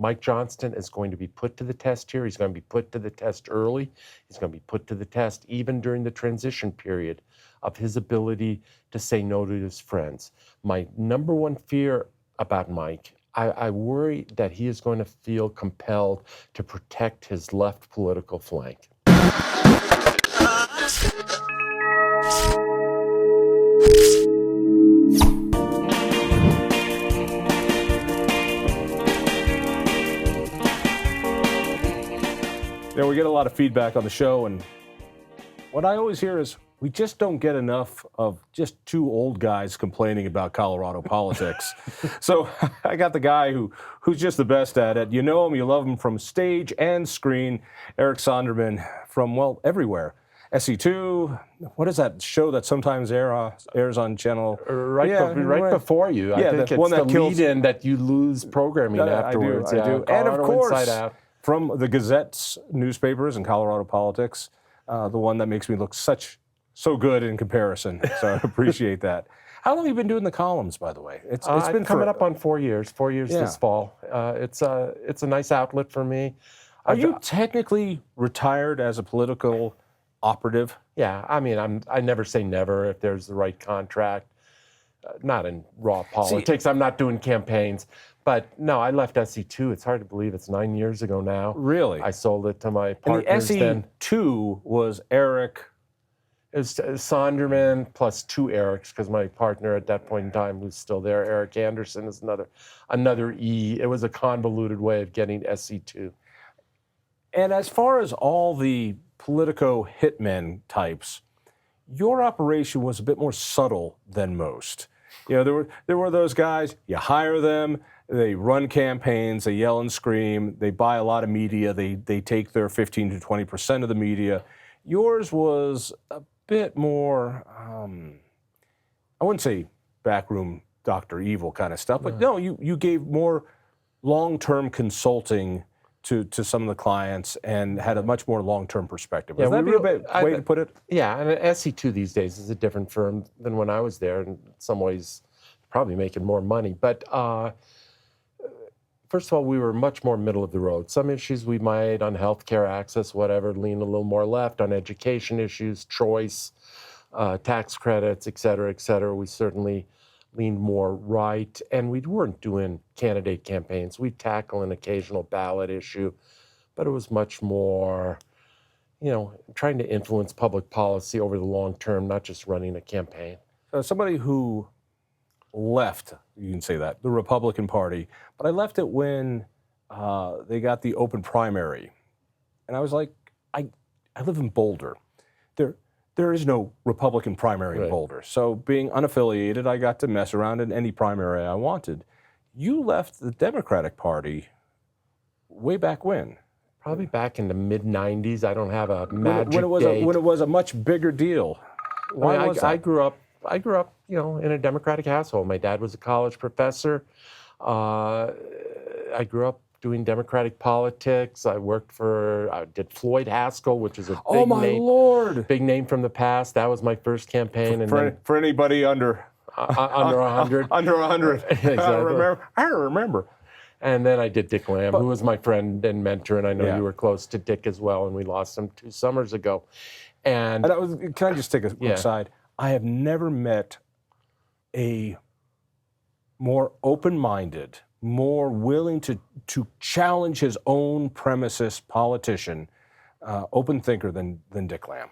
Mike Johnston is going to be put to the test here. He's going to be put to the test early. He's going to be put to the test even during the transition period of his ability to say no to his friends. My number one fear about Mike, I worry that he is going to feel compelled to protect his left political flank. You know, we get a lot of feedback on the show, and what I always hear is we just don't get enough of just two old guys complaining about Colorado politics. So I got the guy who's just the best at it. You know him, you love him from stage and screen. Eric Sondermann from, well, everywhere. SC2, what is that show that sometimes airs on channel? Right before you. I think it's one that lead-in that you lose programming afterwards. I do. And of course, from the Gazette Newspapers and Colorado politics, the one that makes me look so good in comparison. So I appreciate that. How long have you been doing the columns, by the way? It's been coming up on 4 years. 4 years this fall. It's a nice outlet for me. Are you technically retired as a political operative? Yeah, I mean, I never say never if there's the right contract. Not in raw politics. I'm not doing campaigns. But no, I left SC2. It's hard to believe it's 9 years ago now. Really? I sold it to my partners then. And the SC2 was Eric. It was Sondermann plus two Erics, because my partner at that point in time, who's still there, Eric Anderson, is another E. It was a convoluted way of getting SC2. And as far as all the Politico hitmen types, your operation was a bit more subtle than most. You know, there were those guys, you hire them, they run campaigns, they yell and scream, they buy a lot of media, they take their 15 to 20% of the media. Yours was a bit more, I wouldn't say backroom Dr. Evil kind of stuff, but no, you gave more long-term consulting to some of the clients and had a much more long-term perspective. Is that a way to put it? Yeah, and SC2 these days is a different firm than when I was there. In some ways, probably making more money. But first of all, we were much more middle of the road. Some issues we might on healthcare access, whatever, lean a little more left. On education issues, choice, tax credits, et cetera, we certainly leaned more right, and we weren't doing candidate campaigns. We'd tackle an occasional ballot issue, but it was much more, trying to influence public policy over the long term, not just running a campaign. So somebody who left, you can say that, the Republican Party, but I left it when they got the open primary. And I was like, I live in Boulder. There is no Republican primary in Boulder. So being unaffiliated, I got to mess around in any primary I wanted. You left the Democratic Party way back when? Probably back in the mid-'90s. I don't have a magic date. When it was a much bigger deal. Why was that? I grew up, in a Democratic household. My dad was a college professor. I grew up doing Democratic politics. I did Floyd Haskell, which is a big name. Lord! Big name from the past. That was my first campaign. For anybody under 100. Under 100. Exactly. I remember. And then I did Dick Lamb, who was my friend and mentor, and I know you were close to Dick as well, and we lost him 2 summers ago. And can I just take a quick side? I have never met a more open-minded, more willing to challenge his own premises politician, open thinker than Dick Lamb.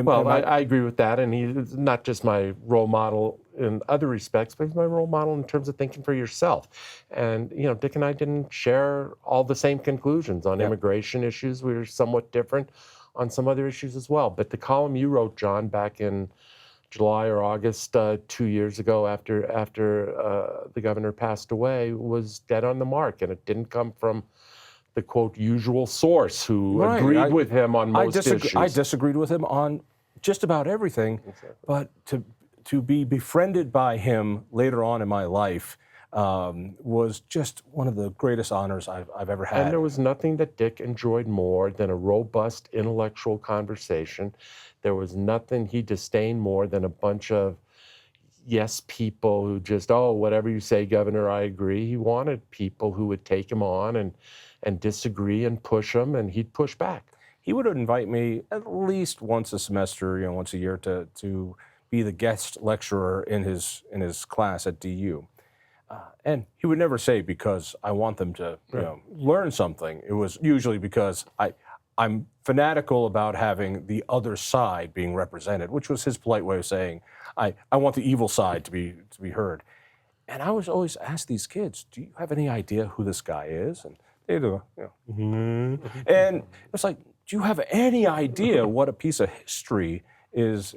I agree with that, and he's not just my role model in other respects, but he's my role model in terms of thinking for yourself. And, Dick and I didn't share all the same conclusions on immigration issues. We were somewhat different on some other issues as well. But the column you wrote, John, back in July or August 2 years ago after the governor passed away was dead on the mark, and it didn't come from the, quote, usual source who agreed with him on most issues. I disagreed with him on just about everything, but to be befriended by him later on in my life was just one of the greatest honors I've ever had. And there was nothing that Dick enjoyed more than a robust intellectual conversation. There was nothing he disdained more than a bunch of, yes people who just, oh, whatever you say, Governor, I agree. He wanted people who would take him on and disagree and push him, and he'd push back. He would invite me at least once a semester, once a year, to be the guest lecturer in his class at DU. And he would never say, because I want them to learn something. It was usually because I'm fanatical about having the other side being represented, which was his polite way of saying, I want the evil side to be heard. And I was always ask these kids, do you have any idea who this guy is? And they do, And it's like, do you have any idea what a piece of history is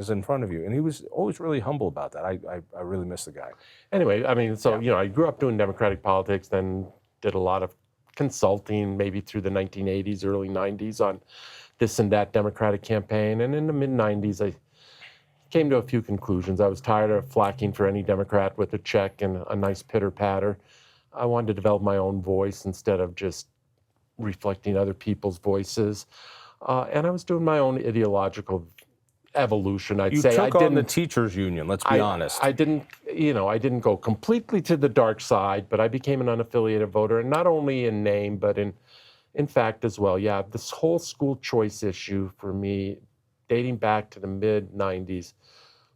in front of you? And he was always really humble about that. I really miss the guy. Anyway, I mean, so, I grew up doing Democratic politics, then did a lot of consulting maybe through the 1980s, early 90s on this and that Democratic campaign. And in the mid-90s, I came to a few conclusions. I was tired of flacking for any Democrat with a check and a nice pitter-patter. I wanted to develop my own voice instead of just reflecting other people's voices. And I was doing my own ideological evolution, I'd say. You took on the teachers union, let's be honest. I didn't go completely to the dark side, but I became an unaffiliated voter, and not only in name, but in fact as well. Yeah, this whole school choice issue for me, dating back to the mid-90s,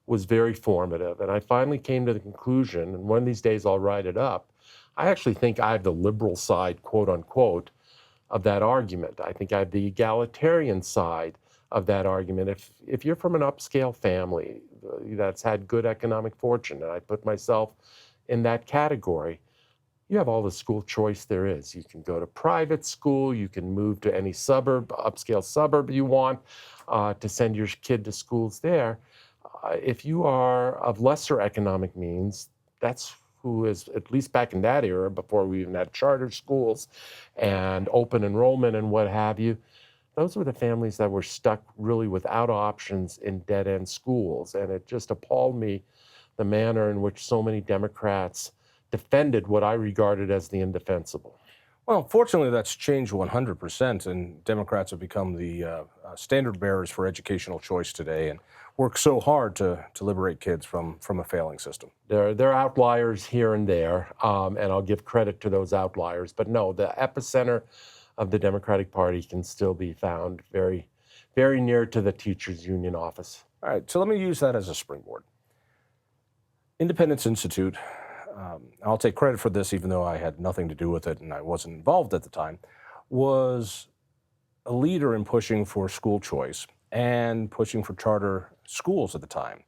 was very formative. And I finally came to the conclusion, and one of these days I'll write it up, I actually think I have the liberal side, quote unquote, of that argument. I think I have the egalitarian side of that argument. If you're from an upscale family that's had good economic fortune, and I put myself in that category, you have all the school choice there is. You can go to private school, you can move to any suburb, upscale suburb you want to send your kid to schools there. If you are of lesser economic means, that's who is, at least back in that era, before we even had charter schools and open enrollment and what have you, those were the families that were stuck really without options in dead-end schools. And it just appalled me, the manner in which so many Democrats defended what I regarded as the indefensible. Well, fortunately, that's changed 100%, and Democrats have become the standard bearers for educational choice today and work so hard to liberate kids from a failing system. There are outliers here and there, and I'll give credit to those outliers. But no, the epicenter of the Democratic Party can still be found very, very near to the teachers' union office. All right, so let me use that as a springboard. Independence Institute, I'll take credit for this even though I had nothing to do with it and I wasn't involved at the time, was a leader in pushing for school choice and pushing for charter schools at the time.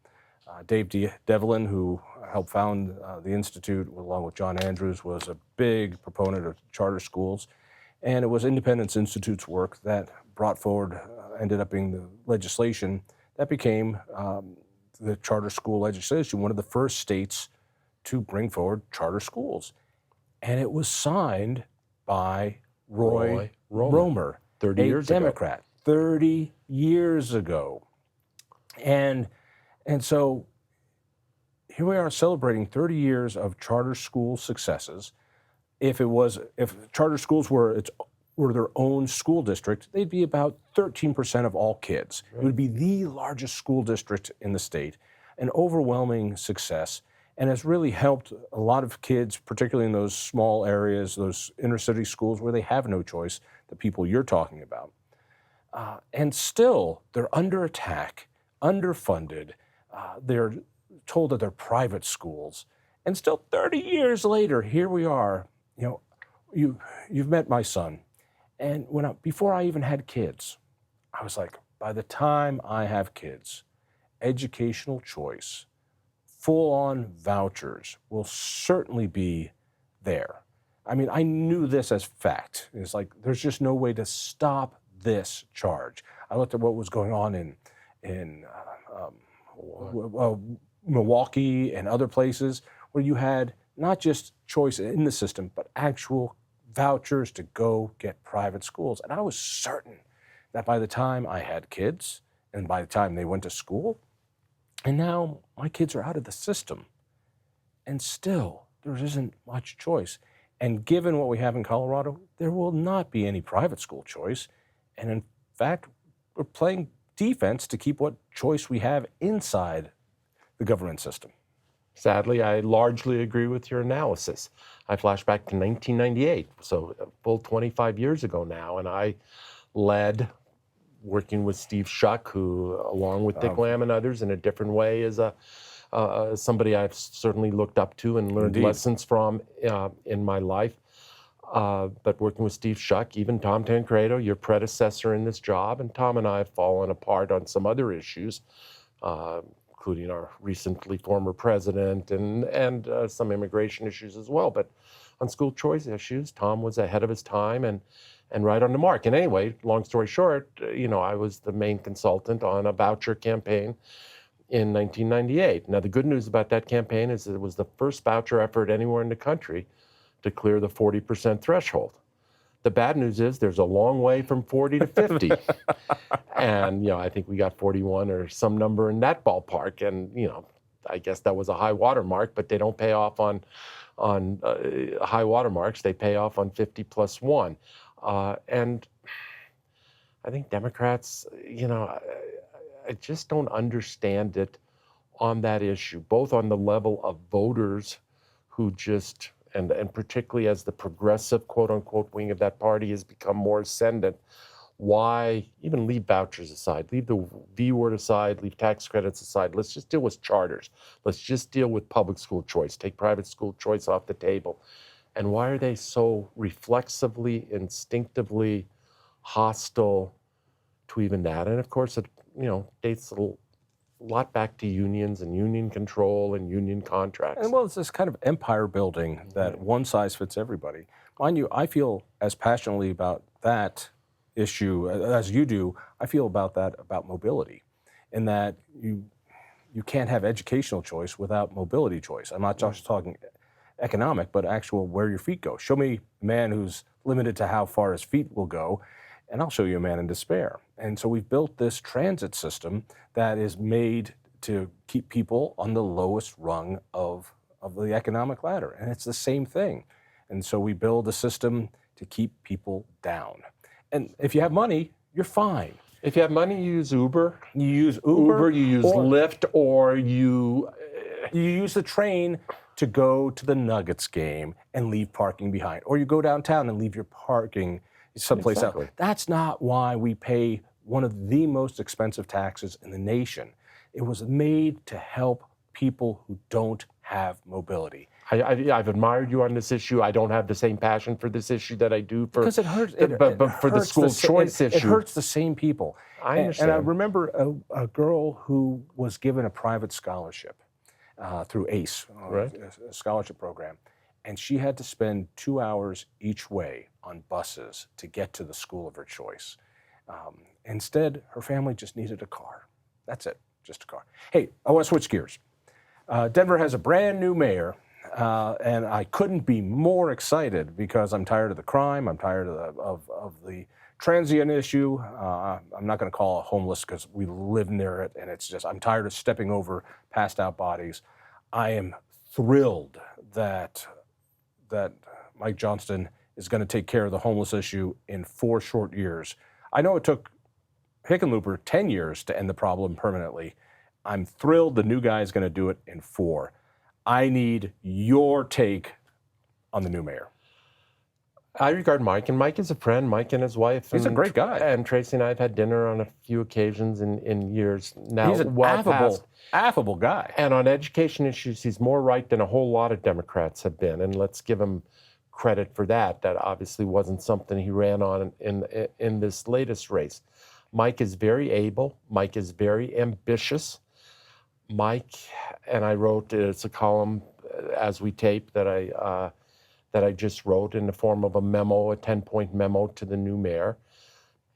Dave Devlin, who helped found the Institute along with John Andrews, was a big proponent of charter schools. And it was Independence Institute's work that brought forward, ended up being the legislation that became the charter school legislation, one of the first states to bring forward charter schools. And it was signed by Roy Romer, 30 years ago. Democrat, 30 years ago. And so here we are celebrating 30 years of charter school successes. If charter schools were their own school district, they'd be about 13% of all kids. Right. It would be the largest school district in the state, an overwhelming success, and has really helped a lot of kids, particularly in those small areas, those inner city schools where they have no choice, the people you're talking about. And still, they're under attack, underfunded. They're told that they're private schools. And still 30 years later, here we are. You've met my son. And before I even had kids, I was like, by the time I have kids, educational choice, full-on vouchers will certainly be there. I mean, I knew this as fact. It's like, there's just no way to stop this charge. I looked at what was going on in Milwaukee and other places where you had not just choice in the system, but actual vouchers to go get private schools. And I was certain that by the time I had kids and by the time they went to school, and now my kids are out of the system, and still there isn't much choice. And given what we have in Colorado, there will not be any private school choice. And in fact, we're playing defense to keep what choice we have inside the government system. Sadly, I largely agree with your analysis. I flash back to 1998, so a full 25 years ago now, and I led, working with Steve Schuck, who, along with Dick Lamb and others, in a different way, is somebody I've certainly looked up to and learned lessons from in my life. But working with Steve Schuck, even Tom Tancredo, your predecessor in this job, and Tom and I have fallen apart on some other issues, including our recently former president and some immigration issues as well. But on school choice issues, Tom was ahead of his time and right on the mark. And anyway, long story short, I was the main consultant on a voucher campaign in 1998. Now, the good news about that campaign is that it was the first voucher effort anywhere in the country to clear the 40% threshold. The bad news is there's a long way from 40 to 50. And, I think we got 41 or some number in that ballpark. And, I guess that was a high water mark, but they don't pay off on high water marks. They pay off on 50 plus 1. And I think Democrats, I just don't understand it on that issue, both on the level of voters who just, and particularly as the progressive, quote unquote, wing of that party has become more ascendant, why even leave vouchers aside, leave the V word aside, leave tax credits aside. Let's just deal with charters. Let's just deal with public school choice, take private school choice off the table. And why are they so reflexively, instinctively hostile to even that? And of course, it dates a lot back to unions and union control and union contracts. And well, it's this kind of empire building that one size fits everybody. Mind you, I feel as passionately about that issue as you do. I feel about that about mobility, in that you can't have educational choice without mobility choice. I'm not just talking economic, but actual where your feet go. Show me a man who's limited to how far his feet will go, and I'll show you a man in despair. And so we've built this transit system that is made to keep people on the lowest rung of the economic ladder. And it's the same thing. And so we build a system to keep people down. And if you have money, you're fine. If you have money, you use Uber. You use Uber, you use Lyft, or you use the train to go to the Nuggets game and leave parking behind. Or you go downtown and leave your parking someplace else. That's not why we pay one of the most expensive taxes in the nation. It was made to help people who don't have mobility. I've admired you on this issue. I don't have the same passion for this issue that I do for because it hurts. But for the school choice issue, it hurts the same people. I understand. And I remember a girl who was given a private scholarship through ACE, a scholarship program, and she had to spend 2 hours each way on buses to get to the school of her choice. Instead, her family just needed a car. That's it, just a car. Hey, I want to switch gears. Denver has a brand new mayor, and I couldn't be more excited because I'm tired of the crime. I'm tired of the transient issue. I'm not going to call it homeless because we live near it, and it's just I'm tired of stepping over passed out bodies. I am thrilled that Mike Johnston is going to take care of the homeless issue in 4 short years. I know it took Hickenlooper 10 years to end the problem permanently. I'm thrilled the new guy is going to do it in 4. I need your take on the new mayor. I regard Mike, and Mike is a friend. Mike and his wife. He's a great guy. And Tracy and I have had dinner on a few occasions in years now. He's an affable guy. And on education issues, he's more right than a whole lot of Democrats have been. And let's give him credit for that. That obviously wasn't something he ran on in this latest race. Mike is very able. Mike is very ambitious. Mike, and I wrote, it's a column as we tape that I just wrote in the form of a memo, a 10-point memo to the new mayor.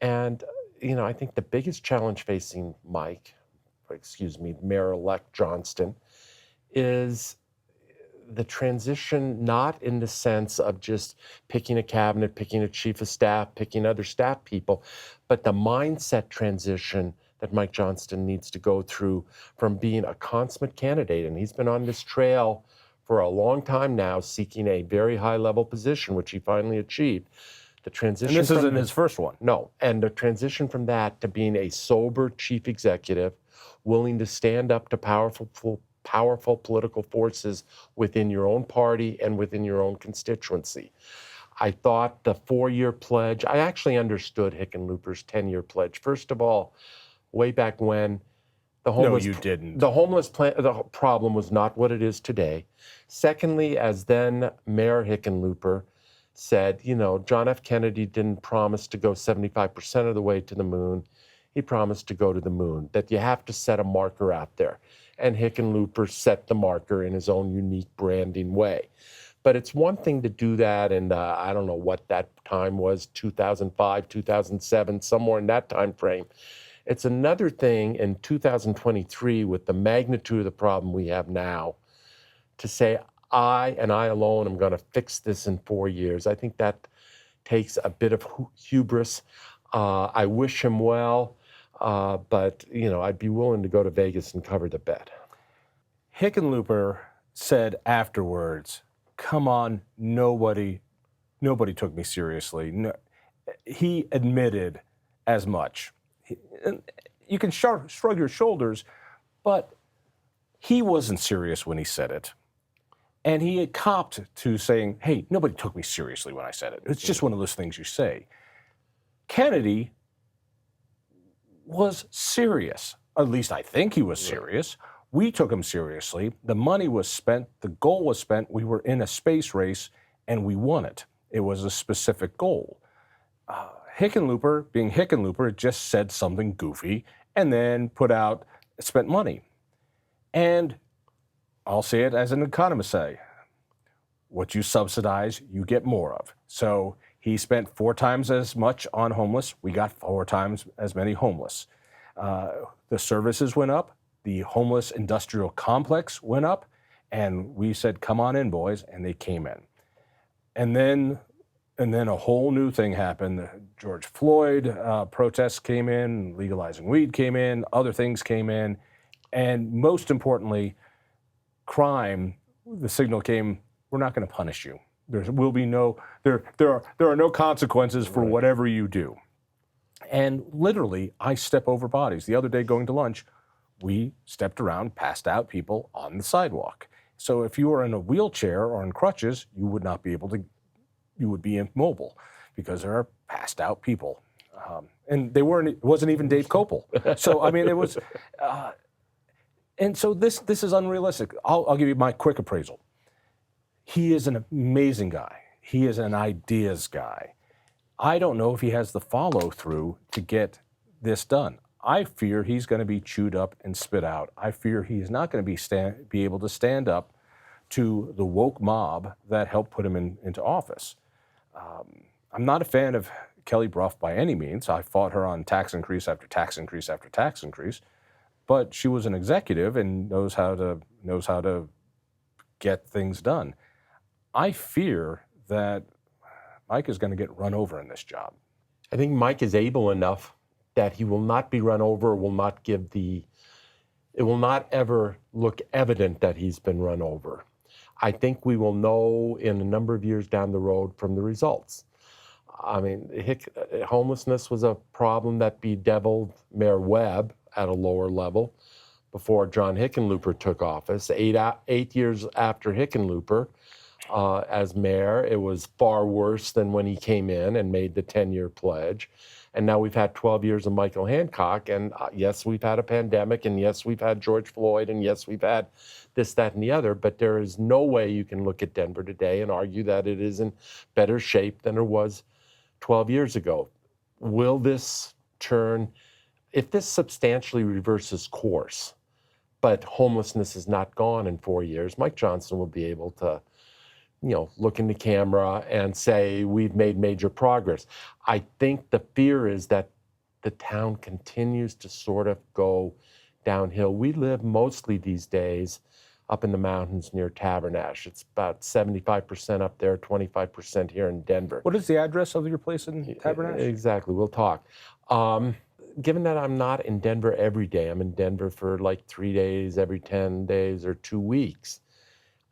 And, I think the biggest challenge facing Mayor-elect Johnston, is the transition, not in the sense of just picking a cabinet, picking a chief of staff, picking other staff people, but the mindset transition that Mike Johnston needs to go through from being a consummate candidate. And he's been on this trail for a long time now, seeking a very high-level position, which he finally achieved. The transition. And this isn't his first one. No, and the transition from that to being a sober chief executive, willing to stand up to powerful powerful political forces within your own party and within your own constituency. I thought the 4-year pledge, I actually understood Hickenlooper's 10-year pledge. First of all, way back when, the homeless, No, you didn't. The problem was not what it is today. Secondly, as then Mayor Hickenlooper said, John F. Kennedy didn't promise to go 75% of the way to the moon. He promised to go to the moon, that you have to set a marker out there. And Hickenlooper set the marker in his own unique branding way. But it's one thing to do that, and I don't know what that time was, 2005, 2007, somewhere in that time frame. It's another thing in 2023, with the magnitude of the problem we have now, to say, I and I alone am going to fix this in 4 years. I think that takes a bit of hubris. I wish him well, but I'd be willing to go to Vegas and cover the bet. Hickenlooper said afterwards, come on, nobody took me seriously. No, he admitted as much. You can shrug your shoulders, but he wasn't serious when he said it. And he had copped to saying, hey, nobody took me seriously when I said it. It's just one of those things you say. Kennedy was serious. At least I think he was serious. We took him seriously. The money was spent. The goal was spent. We were in a space race, and we won it. It was a specific goal. Hickenlooper, being Hickenlooper, just said something goofy and then spent money. And I'll say it as an economist say, what you subsidize, you get more of. So he spent 4 times as much on homeless. We got 4 times as many homeless. The services went up. The homeless industrial complex went up. And we said, come on in, boys. And they came in. And then a whole new thing happened. The George Floyd protests came in, legalizing weed came in, other things came in. And most importantly, crime, the signal came, we're not going to punish you. There are no consequences for whatever you do. And literally, I step over bodies. The other day going to lunch, we stepped around, passed out people on the sidewalk. So if you were in a wheelchair or in crutches, you would not be able to, you would be immobile because there are passed out people. And it wasn't even Dave Kopel. So, I mean, it was, and so this is unrealistic. I'll give you my quick appraisal. He is an amazing guy. He is an ideas guy. I don't know if he has the follow through to get this done. I fear he's going to be chewed up and spit out. I fear he is not going to be able to stand up to the woke mob that helped put him into office. I'm not a fan of Kelly Brough by any means. I fought her on tax increase after tax increase after tax increase, but she was an executive and knows how to get things done. I fear that Mike is going to get run over in this job. I think Mike is able enough that he will not be run over, it will not ever look evident that he's been run over. I think we will know in a number of years down the road from the results. I mean, homelessness was a problem that bedeviled Mayor Webb at a lower level before John Hickenlooper took office. 8 years after Hickenlooper as mayor, it was far worse than when he came in and made the 10-year pledge. And now we've had 12 years of Michael Hancock, and yes, we've had a pandemic, and yes, we've had George Floyd, and yes, we've had this, that, and the other, but there is no way you can look at Denver today and argue that it is in better shape than it was 12 years ago. Will this turn, if this substantially reverses course, but homelessness is not gone in 4 years, Mike Johnston will be able to look in the camera and say, we've made major progress. I think the fear is that the town continues to sort of go downhill. We live mostly these days up in the mountains near Tabernash. It's about 75% up there, 25% here in Denver. What is the address of your place in Tabernash? Exactly, we'll talk. Given that I'm not in Denver every day, I'm in Denver for like 3 days, every 10 days or 2 weeks.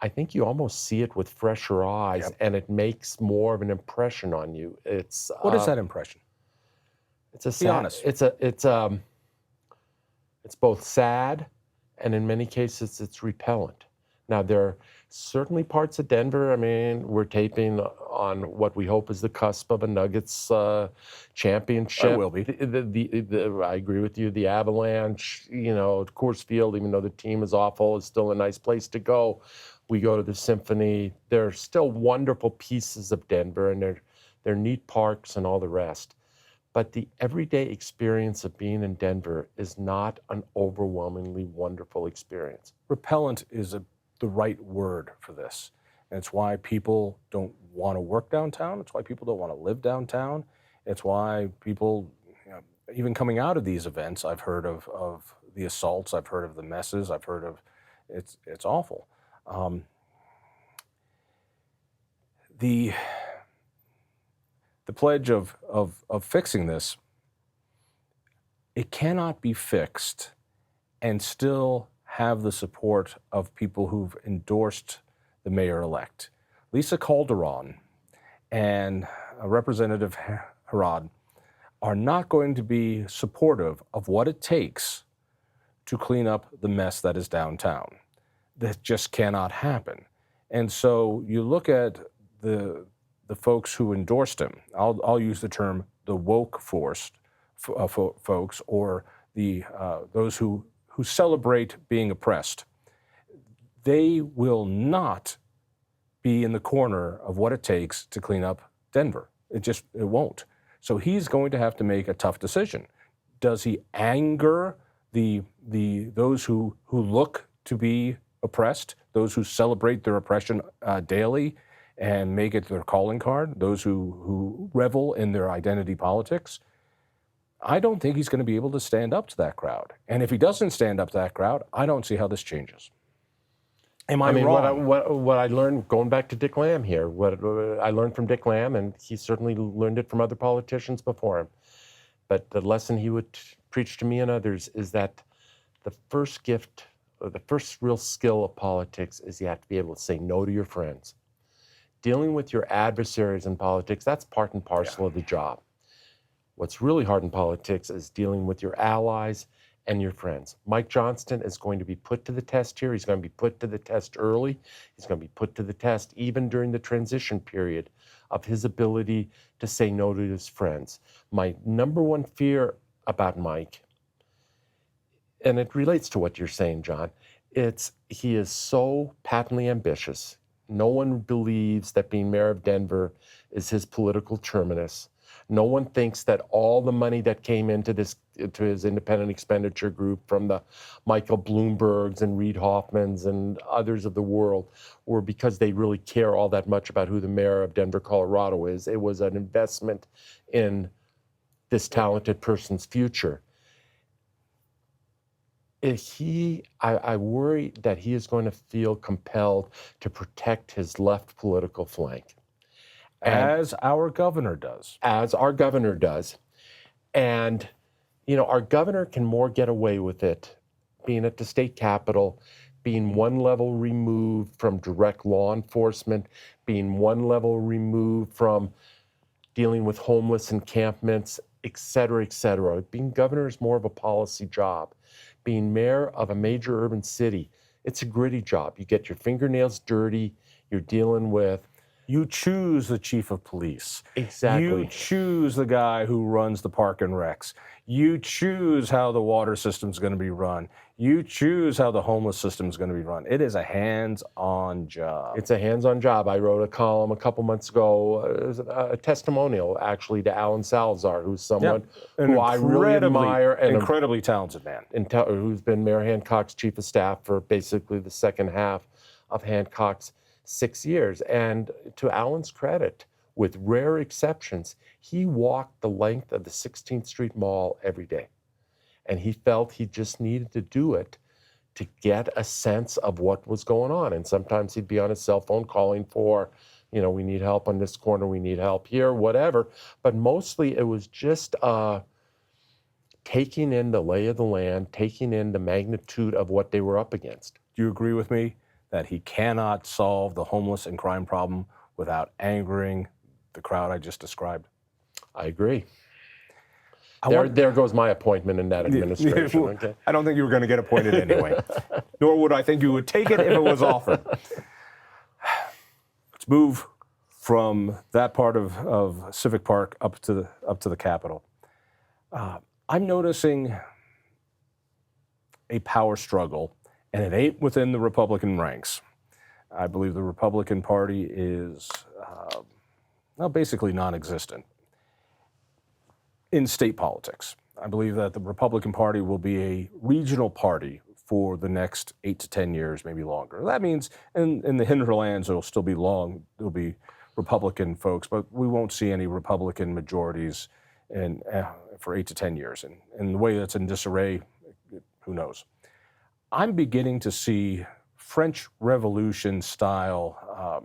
I think you almost see it with fresher eyes, yep. And it makes more of an impression on you. What is that impression? Be honest. It's both sad and in many cases, it's repellent. Now, there are certainly parts of Denver. I mean, we're taping on what we hope is the cusp of a Nuggets championship. I will be. I agree with you. The Avalanche, Coors Field, even though the team is awful, is still a nice place to go. We go to the Symphony. There are still wonderful pieces of Denver, and they're neat parks and all the rest. But the everyday experience of being in Denver is not an overwhelmingly wonderful experience. Repellent is the right word for this. And it's why people don't want to work downtown. It's why people don't want to live downtown. It's why people, even coming out of these events, I've heard of the assaults, I've heard of the messes, I've heard of, it's awful. The pledge of fixing this, it cannot be fixed and still have the support of people who've endorsed the mayor-elect. Lisa Calderon and Representative Harrod are not going to be supportive of what it takes to clean up the mess that is downtown. That just cannot happen. And so you look at the folks who endorsed him. I'll use the term the woke folks, or the those who celebrate being oppressed. They will not be in the corner of what it takes to clean up Denver. It won't. So he's going to have to make a tough decision. Does he anger those who look to be oppressed, those who celebrate their oppression daily and make it their calling card, those who revel in their identity politics? I don't think he's going to be able to stand up to that crowd. And if he doesn't stand up to that crowd, I don't see how this changes. Am I wrong? What I learned, going back to Dick Lamb here, what I learned from Dick Lamb, and he certainly learned it from other politicians before him, but the lesson he would preach to me and others is that the first gift, or the first real skill of politics is you have to be able to say no to your friends. Dealing with your adversaries in politics, that's part and parcel of the job. What's really hard in politics is dealing with your allies and your friends. Mike Johnston is going to be put to the test here. He's going to be put to the test early. He's going to be put to the test even during the transition period of his ability to say no to his friends. My number one fear about Mike, and it relates to what you're saying, John, he is so patently ambitious. No one believes that being mayor of Denver is his political terminus. No one thinks that all the money that came into his independent expenditure group from the Michael Bloombergs and Reid Hoffmans and others of the world were because they really care all that much about who the mayor of Denver, Colorado is. It was an investment in this talented person's future. I worry that he is going to feel compelled to protect his left political flank. As our governor does. As our governor does. And, our governor can more get away with it being at the state capitol, being one level removed from direct law enforcement, being one level removed from dealing with homeless encampments, et cetera, et cetera. Being governor is more of a policy job. Being mayor of a major urban city, it's a gritty job. You get your fingernails dirty. You're dealing with. You choose the chief of police. Exactly. You choose the guy who runs the park and recs. You choose how the water system's going to be run. You choose how the homeless system's going to be run. It is a hands-on job. It's a hands-on job. I wrote a column a couple months ago, a testimonial actually to Alan Salazar, who's someone who I really admire. An incredibly talented man. Who's been Mayor Hancock's chief of staff for basically the second half of Hancock's 6 years. And to Alan's credit, with rare exceptions, he walked the length of the 16th Street Mall every day. And he felt he just needed to do it to get a sense of what was going on. And sometimes he'd be on his cell phone calling for, we need help on this corner, we need help here, whatever. But mostly it was just taking in the lay of the land, taking in the magnitude of what they were up against. Do you agree with me that he cannot solve the homeless and crime problem without angering the crowd I just described? I agree. There goes my appointment in that administration. Okay. I don't think you were going to get appointed anyway, nor would I think you would take it if it was offered. Let's move from that part of Civic Park up to the Capitol. I'm noticing a power struggle, and it ain't within the Republican ranks. I believe the Republican Party is basically non-existent in state politics. I believe that the Republican Party will be a regional party for the next 8 to 10 years, maybe longer. That means in the hinterlands there'll still be there'll be Republican folks, but we won't see any Republican majorities for 8 to 10 years. And the way that's in disarray, who knows? I'm beginning to see French Revolution style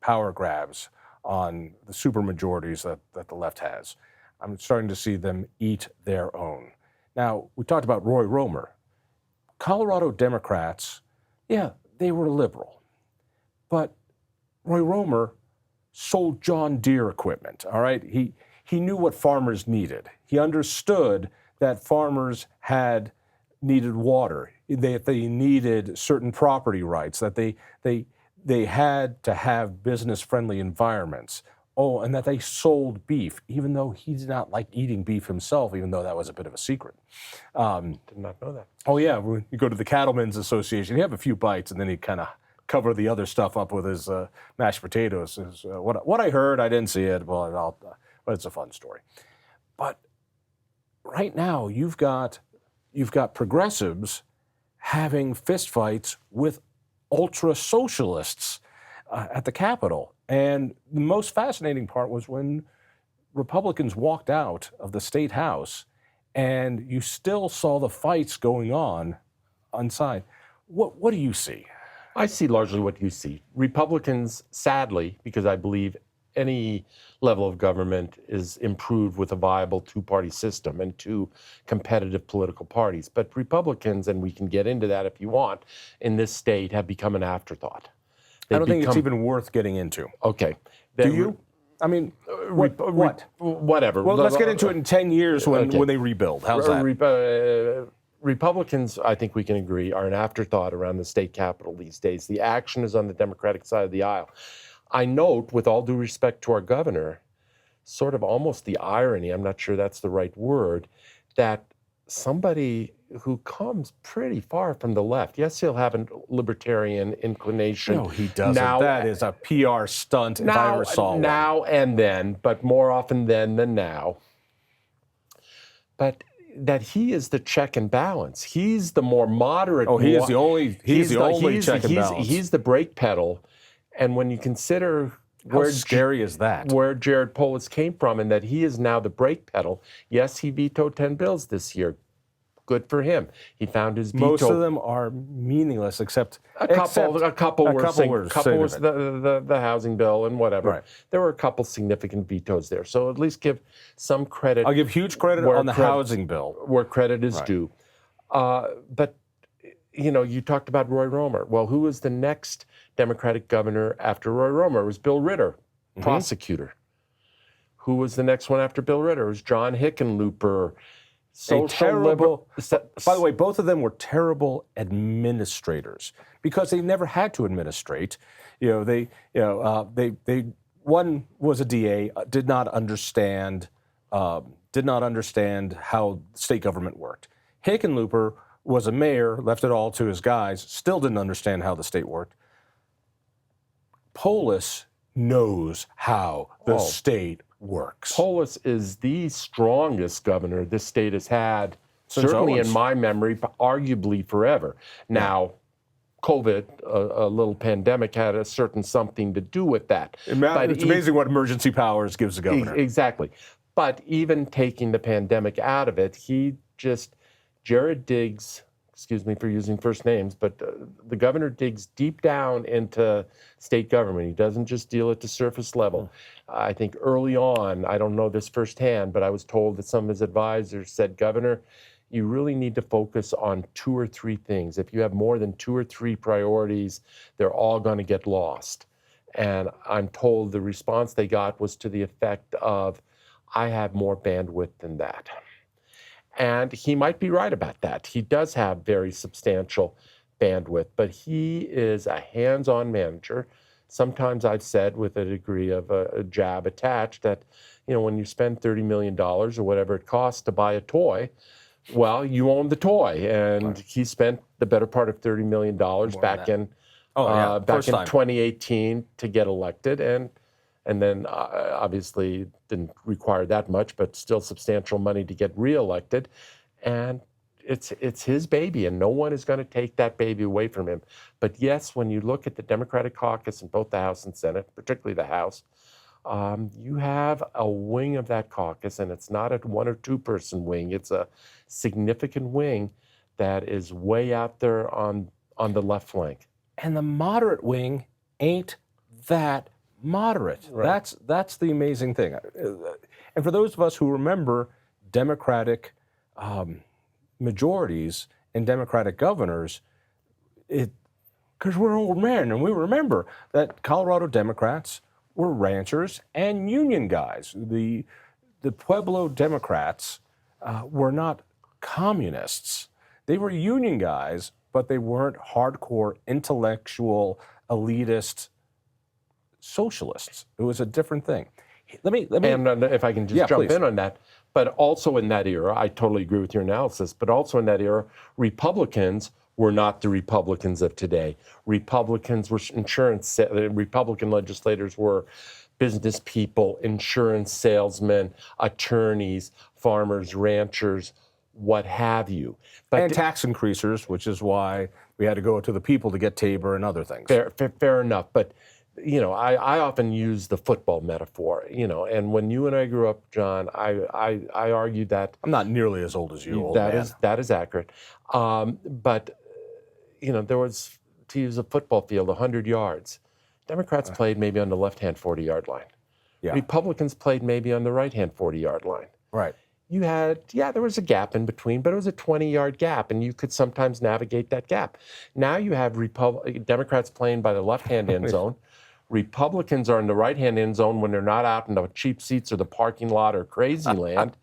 power grabs on the supermajorities that the left has. I'm starting to see them eat their own. Now, we talked about Roy Romer. Colorado Democrats, yeah, they were liberal. But Roy Romer sold John Deere equipment, all right? He knew what farmers needed. He understood that farmers needed water, that they needed certain property rights, that they had to have business-friendly environments. Oh, and that they sold beef, even though he did not like eating beef himself, even though that was a bit of a secret. Did not know that. Oh, yeah. When you go to the Cattlemen's Association, you have a few bites, and then he kind of cover the other stuff up with his mashed potatoes. What I heard, I didn't see it, but it's a fun story. But right now, you've got progressives having fistfights with ultra-socialists at the Capitol. And the most fascinating part was when Republicans walked out of the State House and you still saw the fights going on inside. What do you see? I see largely what you see. Republicans, sadly, because I believe any level of government is improved with a viable two-party system and two competitive political parties. But Republicans, and we can get into that if you want, in this state have become an afterthought. I don't think it's even worth getting into. Okay. Do you? I mean, what? Whatever. Well, let's get into it in 10 years when they rebuild. How's that? Republicans, I think we can agree, are an afterthought around the state capitol these days. The action is on the Democratic side of the aisle. I note, with all due respect to our governor, sort of almost the irony, I'm not sure that's the right word, that somebody who comes pretty far from the left, yes, he'll have a libertarian inclination. No, he doesn't. That is a PR stunt if I ever saw one. Now and then, but more often then than now. But that he is the check and balance. He's the more moderate. Oh, he's the only check and balance. He's the brake pedal. And when you consider how scary is that? Where Jared Polis came from, and that he is now the brake pedal. Yes, he vetoed 10 bills this year. Good for him. He found his veto. Most of them are meaningless, except a couple were the housing bill and whatever. Right. There were a couple significant vetoes there. So at least give some credit. I'll give huge credit on the housing bill, where credit is due. But you talked about Roy Romer. Well, who was the next Democratic governor after Roy Romer? It was Bill Ritter, prosecutor. Who was the next one after Bill Ritter? It was John Hickenlooper. By the way, both of them were terrible administrators because they never had to administrate. One was a DA, did not understand how state government worked. Hickenlooper was a mayor, left it all to his guys, still didn't understand how the state worked. Polis knows how the state works. Polis is the strongest governor this state has had, certainly in my memory, arguably forever. Now, COVID, a little pandemic, had a certain something to do with that. It's amazing what emergency powers gives the governor. Exactly. But even taking the pandemic out of it, Jared digs, excuse me for using first names, but the governor digs deep down into state government. He doesn't just deal at the surface level. I think early on, I don't know this firsthand, but I was told that some of his advisors said, Governor, you really need to focus on 2 or 3 things. If you have more than 2 or 3 priorities, they're all going to get lost. And I'm told the response they got was to the effect of, I have more bandwidth than that. And he might be right about that. He does have very substantial bandwidth, but he is a hands-on manager. Sometimes I've said with a degree of a jab attached that, when you spend $30 million or whatever it costs to buy a toy, well, you own the toy. And he spent the better part of $30 million back in 2018 to get elected. And then obviously didn't require that much, but still substantial money to get reelected. And it's his baby, and no one is going to take that baby away from him. But yes, when you look at the Democratic caucus in both the House and Senate, particularly the House, you have a wing of that caucus, and it's not a 1 or 2 person wing. It's a significant wing that is way out there on the left flank. And the moderate wing ain't that moderate. Right. That's the amazing thing. And for those of us who remember Democratic majorities and Democratic governors, because we're old men, and we remember that Colorado Democrats were ranchers and union guys. The Pueblo Democrats were not communists. They were union guys, but they weren't hardcore intellectual elitist socialists. It was a different thing. Let me. And if I can just jump please. in on that, but also in that era, I totally agree with your analysis, but also in that era, Republicans were not the Republicans of today. Republicans were Republican legislators were business people, insurance salesmen, attorneys, farmers, ranchers, what have you. And tax increasers, which is why we had to go to the people to get Tabor and other things. Fair enough. But, I often use the football metaphor, and when you and I grew up, John, I argued that. I'm not nearly as old as you, old man. That is accurate. But, there was, to use a football field, 100 yards. Democrats played maybe on the left-hand 40-yard line. Yeah. Republicans played maybe on the right-hand 40-yard line. Right. You had, there was a gap in between, but it was a 20-yard gap, and you could sometimes navigate that gap. Now you have Democrats playing by the left-hand end zone. Republicans are in the right-hand end zone when they're not out in the cheap seats or the parking lot or crazy land.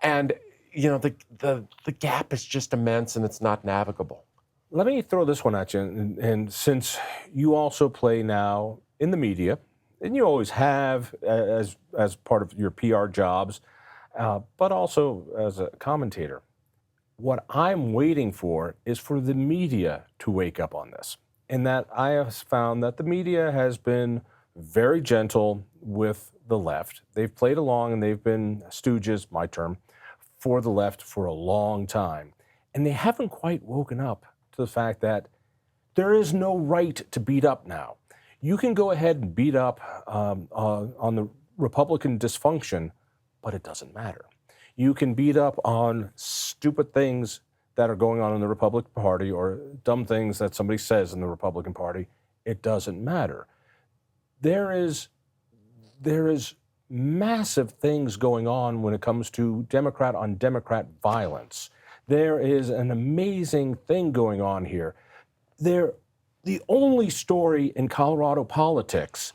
And, the gap is just immense, and it's not navigable. Let me throw this one at you. And since you also play now in the media, and you always have as part of your PR jobs, but also as a commentator, what I'm waiting for is for the media to wake up on this. In that I have found that the media has been very gentle with the left. They've played along and they've been stooges, my term, for the left for a long time. And they haven't quite woken up to the fact that there is no right to beat up now. You can go ahead and beat up on the Republican dysfunction, but it doesn't matter. You can beat up on stupid things that are going on in the Republican Party or dumb things that somebody says in the Republican Party. It doesn't matter. There is massive things going on when it comes to Democrat on Democrat violence. There is an amazing thing going on here. The only story in Colorado politics,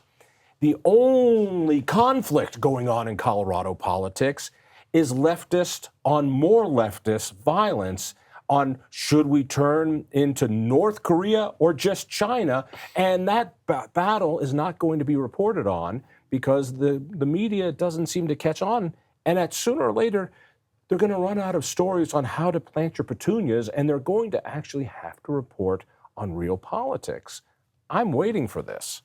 the only conflict going on in Colorado politics is leftist on more leftist violence on should we turn into North Korea or just China, and that battle is not going to be reported on because the media doesn't seem to catch on, and that sooner or later they're going to run out of stories on how to plant your petunias, and they're going to actually have to report on real politics. I'm waiting for this.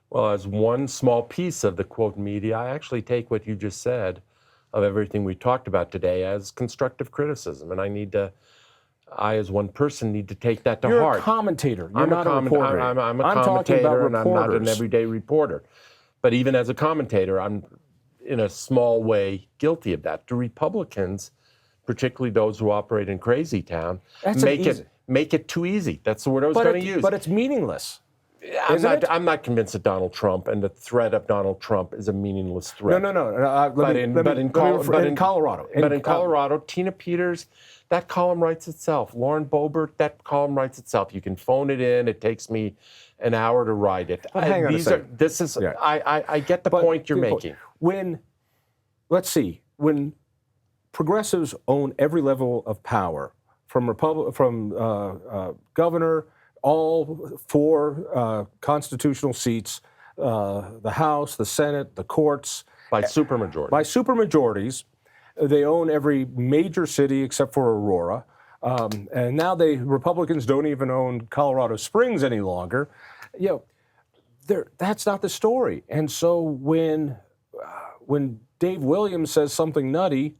Well, as one small piece of the quote media, I actually take what you just said of everything we talked about today as constructive criticism, and I, as one person, need to take that to heart. You're a commentator. You're not a reporter. I'm a talking commentator, about and I'm not an everyday reporter. But even as a commentator, I'm, in a small way, guilty of that. The Republicans, particularly those who operate in crazy town, make it too easy. That's the word I was going to use. But it's meaningless. I'm not convinced that Donald Trump and the threat of Donald Trump is a meaningless threat. No. But in Colorado. In Colorado, Tina Peters, that column writes itself. Lauren Boebert, that column writes itself. You can phone it in. It takes me an hour to write it. But hang on a second. I get the point you're making. When let's see, when progressives own every level of power, from governor, all four constitutional seats, the House, the Senate, the courts, By supermajority. by supermajorities. They own every major city except for Aurora. And now Republicans don't even own Colorado Springs any longer. That's not the story. And so when Dave Williams says something nutty,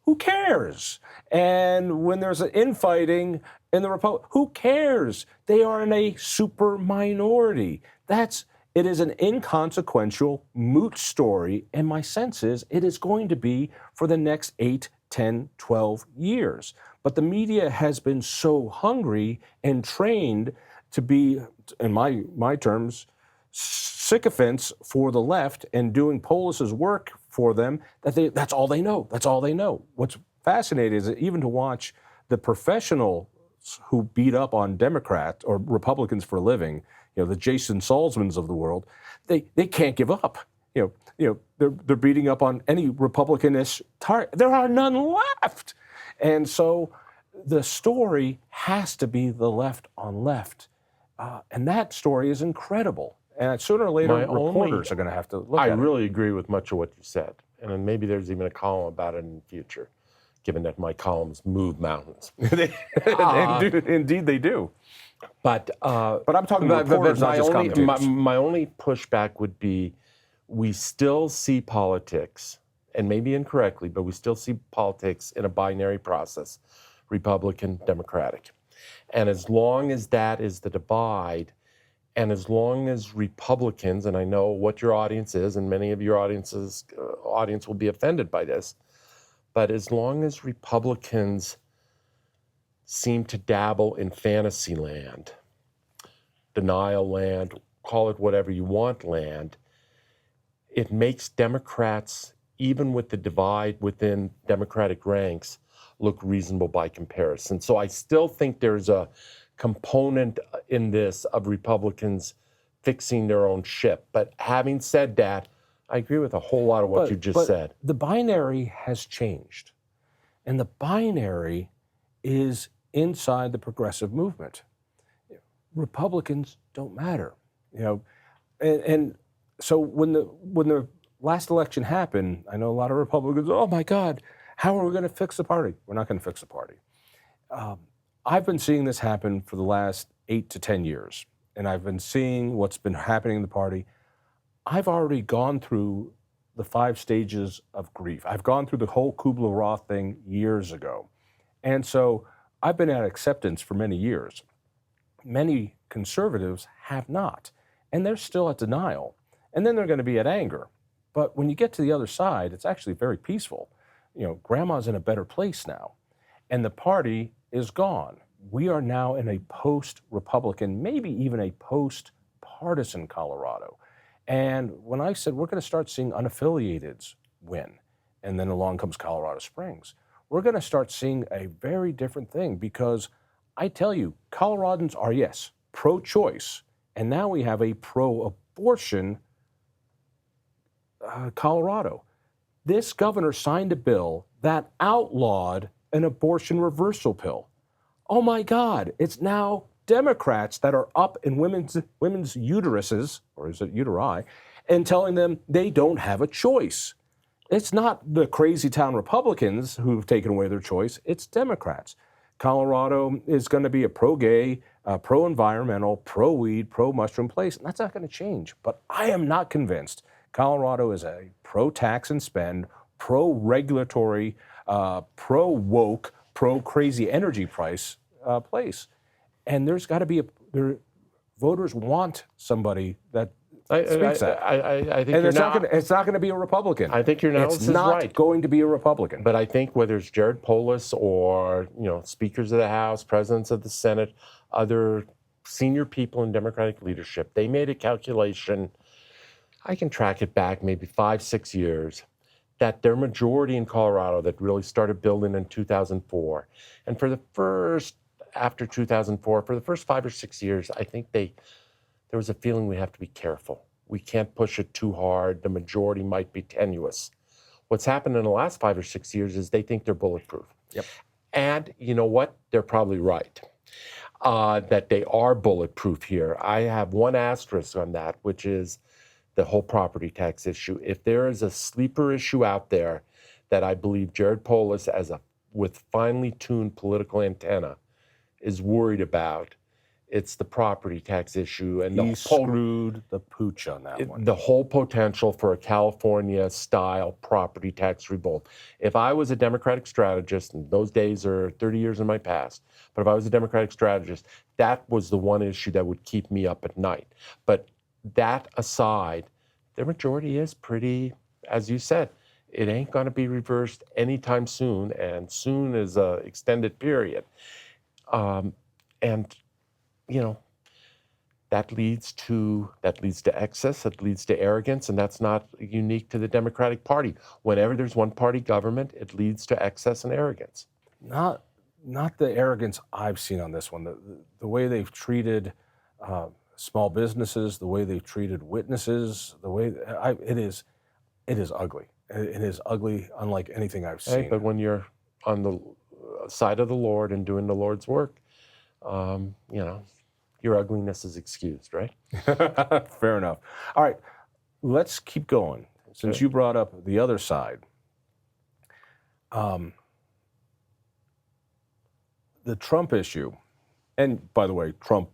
who cares? And when there's an infighting in the Republic, who cares? They are in a super minority. It is an inconsequential, moot story, and my sense is it is going to be for the next 8, 10, 12 years. But the media has been so hungry and trained to be, in my terms, sycophants for the left and doing Polis's work for them, that's all they know. That's all they know. What's fascinating is that even to watch the professionals who beat up on Democrats or Republicans for a living, the Jason Salzmans of the world, they can't give up. They're beating up on any Republicanish target. There are none left. And so the story has to be the left on left. And that story is incredible. And sooner or later, reporters are going to have to look at it. I really agree with much of what you said. And then maybe there's even a column about it in the future, given that my columns move mountains. Indeed, they do. But I'm talking about reporters, not just commentators. My only pushback would be we still see politics, and maybe incorrectly, but we still see politics in a binary process, Republican, Democratic. And as long as that is the divide, and as long as Republicans, and I know what your audience is, and many of your audience will be offended by this, but as long as Republicans seem to dabble in fantasy land, denial land, call it whatever you want land, it makes Democrats, even with the divide within Democratic ranks, look reasonable by comparison. So I still think there's a component in this of Republicans fixing their own ship. But having said that, I agree with a whole lot of what you just said. The binary has changed. And the binary is inside the progressive movement. Republicans don't matter. And so when the last election happened, I know a lot of Republicans, oh my God, how are we going to fix the party? We're not going to fix the party. I've been seeing this happen for the last 8 to 10 years, and I've been seeing what's been happening in the party. I've already gone through the 5 stages of grief. I've gone through the whole Kubler-Ross thing years ago. And so I've been at acceptance for many years. Many conservatives have not, and they're still at denial. And then they're going to be at anger. But when you get to the other side, it's actually very peaceful. Grandma's in a better place now, and the party is gone. We are now in a post-Republican, maybe even a post-partisan Colorado. And when I said we're going to start seeing unaffiliateds win, and then along comes Colorado Springs, we're going to start seeing a very different thing, because I tell you, Coloradans are, yes, pro-choice, and now we have a pro-abortion Colorado. This governor signed a bill that outlawed an abortion reversal pill. Oh my God, it's now Democrats that are up in women's uteruses, or is it uteri, and telling them they don't have a choice. It's not the crazy town Republicans who've taken away their choice, it's Democrats. Colorado is going to be a pro-gay, pro-environmental, pro-weed, pro-mushroom place, and that's not going to change. But I am not convinced Colorado is a pro-tax and spend, pro-regulatory, pro-woke, pro-crazy energy price place. And there's got to be voters want somebody that speaks that. I think and it's not going to be a Republican. I think your analysis is right. It's not going to be a Republican. But I think whether it's Jared Polis or speakers of the House, presidents of the Senate, other senior people in Democratic leadership, they made a calculation. I can track it back maybe 5-6 years, that their majority in Colorado that really started building in 2004, and after 2004, for the first 5 or 6 years, I think there was a feeling we have to be careful. We can't push it too hard. The majority might be tenuous. What's happened in the last 5 or 6 years is they think they're bulletproof. Yep. And you know what? They're probably right. That they are bulletproof here. I have one asterisk on that, which is the whole property tax issue. If there is a sleeper issue out there that I believe Jared Polis, with finely tuned political antenna, is worried about, it's the property tax issue. And he screwed the pooch on that one. The whole potential for a California-style property tax revolt. If I was a Democratic strategist, and those days are 30 years in my past, but if I was a Democratic strategist, that was the one issue that would keep me up at night. But that aside, their majority is pretty, as you said, it ain't going to be reversed anytime soon, and soon is an extended period. And you know, that leads to excess, that leads to arrogance, and that's not unique to the Democratic Party. Whenever there's one-party government, it leads to excess and arrogance. Not the arrogance I've seen on this one. The way they've treated small businesses, the way they've treated witnesses, it is ugly. It is ugly, unlike anything I've seen. Hey, but when you're on the side of the Lord and doing the Lord's work, you know, your ugliness is excused, right? Fair enough. All right, let's keep going. Since you brought up the other side, the Trump issue, and by the way, Trump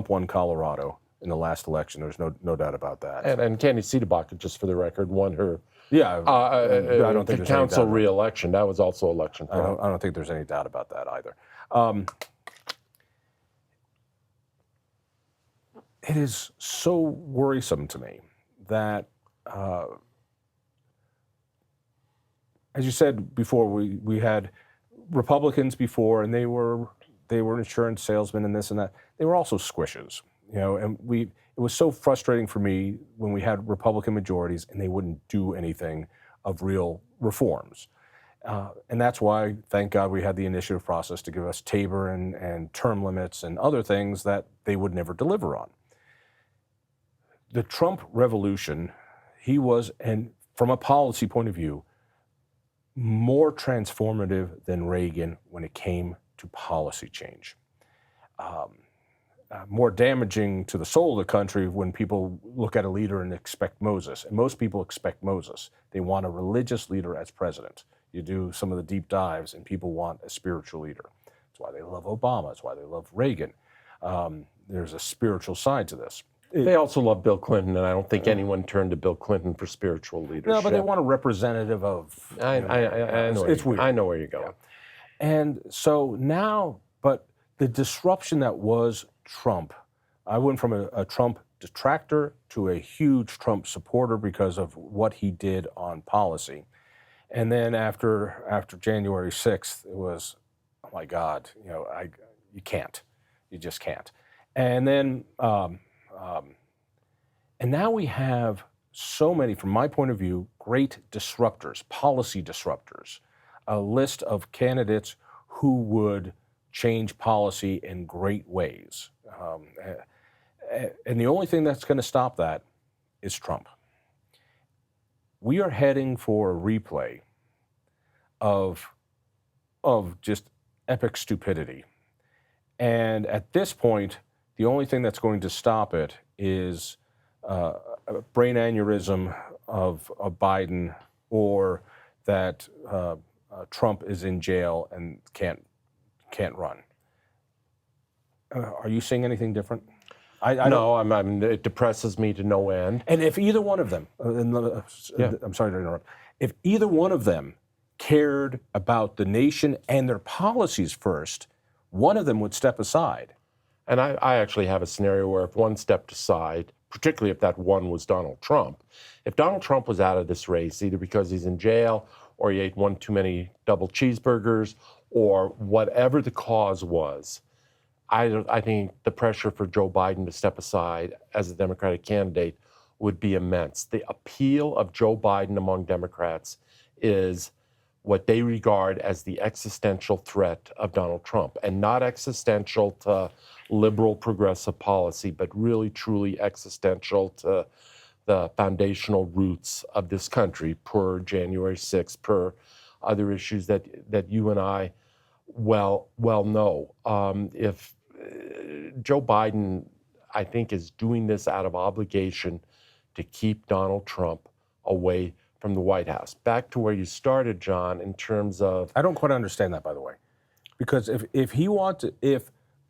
won Colorado in the last election. There's no doubt about that. And Candy Cedarbach, just for the record, won her I don't think council re-election. That was also election fraud. I don't think there's any doubt about that either. It is so worrisome to me that, as you said before, we had Republicans before, and they were insurance salesmen and this and that. They were also squishes, you know. And it was so frustrating for me when we had Republican majorities and they wouldn't do anything of real reforms. And that's why, thank God, we had the initiative process to give us Tabor and term limits and other things that they would never deliver on. The Trump revolution, he was, and from a policy point of view, more transformative than Reagan when it came to policy change. More damaging to the soul of the country when people look at a leader and expect Moses. And most people expect Moses. They want a religious leader as president. You do some of the deep dives and people want a spiritual leader. That's why they love Obama. That's why they love Reagan. There's a spiritual side to this. They also love Bill Clinton, and I don't think anyone turned to Bill Clinton for spiritual leadership. No, but they want a representative of... I know it's weird. I know where you're going. Yeah. And so now, but the disruption that was Trump, I went from a Trump detractor to a huge Trump supporter because of what he did on policy. And then after January 6th, it was, oh my God, you know, you can't. You just can't. And then... and now we have so many, from my point of view, great disruptors, policy disruptors, a list of candidates who would change policy in great ways. And the only thing that's going to stop that is Trump. We are heading for a replay of just epic stupidity. And at this point, the only thing that's going to stop it is a brain aneurysm of Biden, or that Trump is in jail and can't run. Are you seeing anything different? No, it depresses me to no end. And if either one of them, I'm sorry to interrupt, if either one of them cared about the nation and their policies first, one of them would step aside. And I actually have a scenario where if one stepped aside, particularly if that one was Donald Trump, if Donald Trump was out of this race, either because he's in jail or he ate one too many double cheeseburgers or whatever the cause was, I think the pressure for Joe Biden to step aside as a Democratic candidate would be immense. The appeal of Joe Biden among Democrats is what they regard as the existential threat of Donald Trump, and not existential to liberal progressive policy, but really truly existential to the foundational roots of this country, per January 6th, per other issues that you and I well know. If Joe Biden, I think, is doing this out of obligation to keep Donald Trump away from the White House. Back to where you started, John, in terms of... I don't quite understand that, by the way. Because if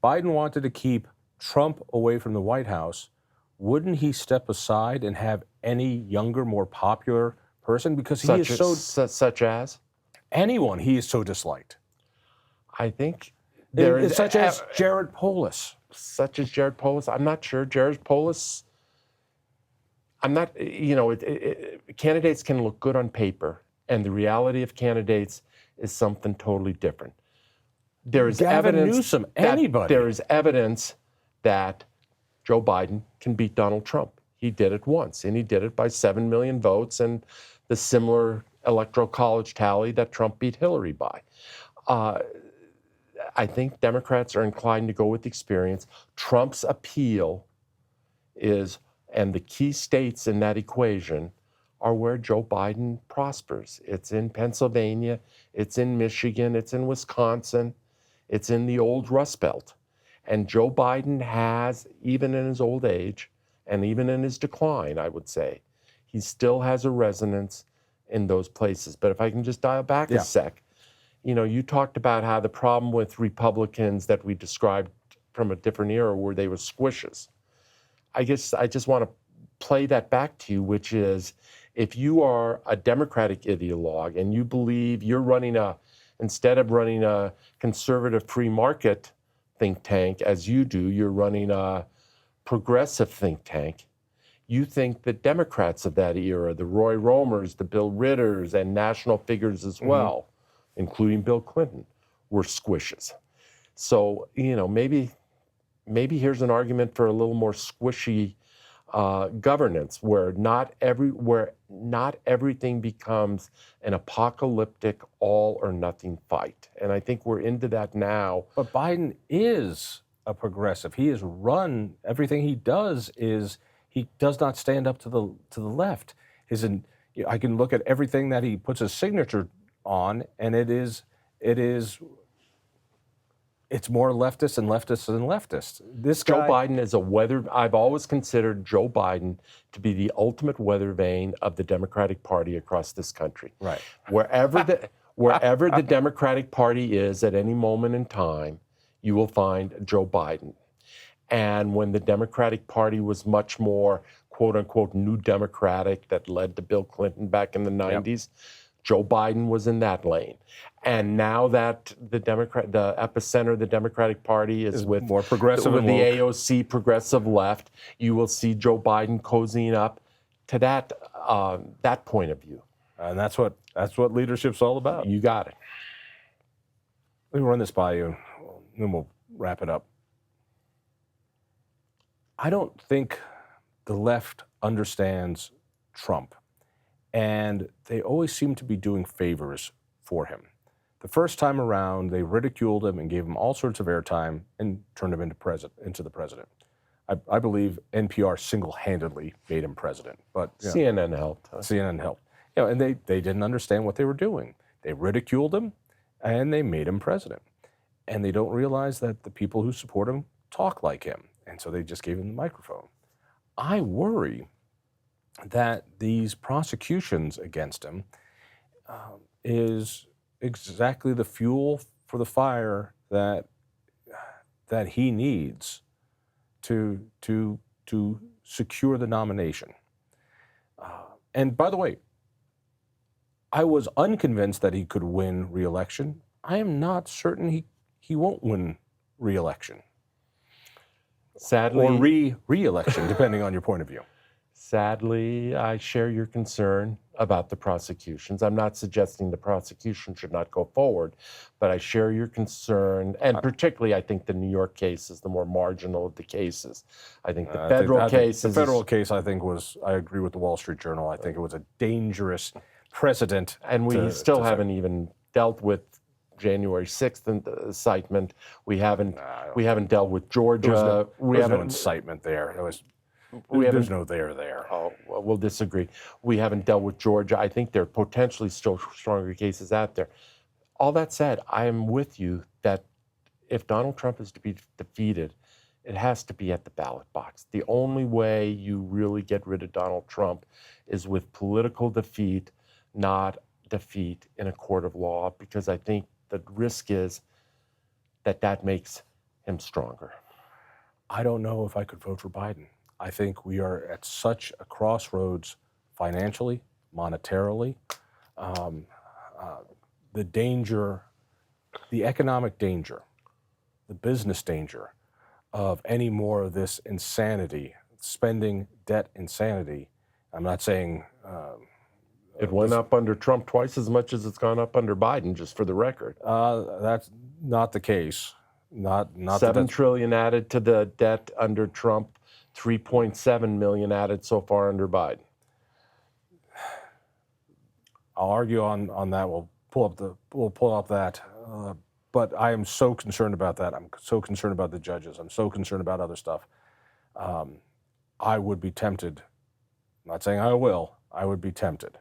Biden wanted to keep Trump away from the White House, wouldn't he step aside and have any younger, more popular person? Because he is so... Such as? Anyone, he is so disliked. I think there is... Such as Jared Polis. Such as Jared Polis. I'm not sure. Jared Polis... I'm not, candidates can look good on paper, and the reality of candidates is something totally different. There is evidence Newsom, anybody. There is evidence that Joe Biden can beat Donald Trump. He did it once, and he did it by 7 million votes and the similar electoral college tally that Trump beat Hillary by. I think Democrats are inclined to go with experience. Trump's appeal is... And the key states in that equation are where Joe Biden prospers. It's in Pennsylvania, it's in Michigan, it's in Wisconsin, it's in the old Rust Belt. And Joe Biden has, even in his old age, and even in his decline, I would say, he still has a resonance in those places. But if I can just dial back a sec, you talked about how the problem with Republicans that we described from a different era were they were squishes. I guess I just want to play that back to you, which is, if you are a Democratic ideologue and you believe you're instead of running a conservative free market think tank as you do, you're running a progressive think tank, you think the Democrats of that era, the Roy Romers, the Bill Ritters, and national figures as well, including Bill Clinton, were squishes. So, maybe here's an argument for a little more squishy governance, where not everything becomes an apocalyptic all or nothing fight. And I think we're into that now. But Biden is a progressive. He has run, everything he does is, he does not stand up to the left. I can look at everything that he puts his signature on, and it's more leftist and leftist and leftist. Joe Biden is I've always considered Joe Biden to be the ultimate weather vane of the Democratic Party across this country. Right. Wherever the Democratic Party is at any moment in time, you will find Joe Biden. And when the Democratic Party was much more, quote unquote, new Democratic that led to Bill Clinton back in the 90s, Joe Biden was in that lane. And now that the epicenter of the Democratic Party is with more progressive with and the woke. AOC progressive left, you will see Joe Biden cozying up to that point of view. And that's what leadership's all about. You got it. Let me run this by you, then we'll wrap it up. I don't think the left understands Trump, and they always seem to be doing favors for him. The first time around, they ridiculed him and gave him all sorts of airtime and turned him into the president. I believe NPR single-handedly made him president, but CNN helped. CNN helped. And they didn't understand what they were doing. They ridiculed him, and they made him president. And they don't realize that the people who support him talk like him, and so they just gave him the microphone. I worry that these prosecutions against him is exactly the fuel for the fire that he needs to secure the nomination. And by the way, I was unconvinced that he could win re-election. I am not certain he won't win re-election. Sadly, or re-election, depending on your point of view. Sadly, I share your concern about the prosecutions. I'm not suggesting the prosecution should not go forward, but I share your concern, and particularly I think the New York case is the more marginal of the cases. I think the federal case the federal case, I think, I agree with the Wall Street Journal, I think it was a dangerous precedent. And we still haven't even dealt with January 6th incitement. We haven't dealt with Georgia. There was no incitement there. It was There's no there. Oh, well, we'll disagree. We haven't dealt with Georgia. I think there are potentially still stronger cases out there. All that said, I am with you that if Donald Trump is to be defeated, it has to be at the ballot box. The only way you really get rid of Donald Trump is with political defeat, not defeat in a court of law, because I think the risk is that that makes him stronger. I don't know if I could vote for Biden. I think we are at such a crossroads financially, monetarily. The danger, the economic danger, the business danger of any more of this insanity, spending, debt insanity. I'm not saying it went up under Trump twice as much as it's gone up under Biden, just for the record. That's not the case. Not $7 trillion added to the debt under Trump, 3.7 million added so far under Biden. I'll argue on that. We'll pull up that. But I am so concerned about that. I'm so concerned about the judges. I'm so concerned about other stuff. I would be tempted. I'm not saying I will. I would be tempted.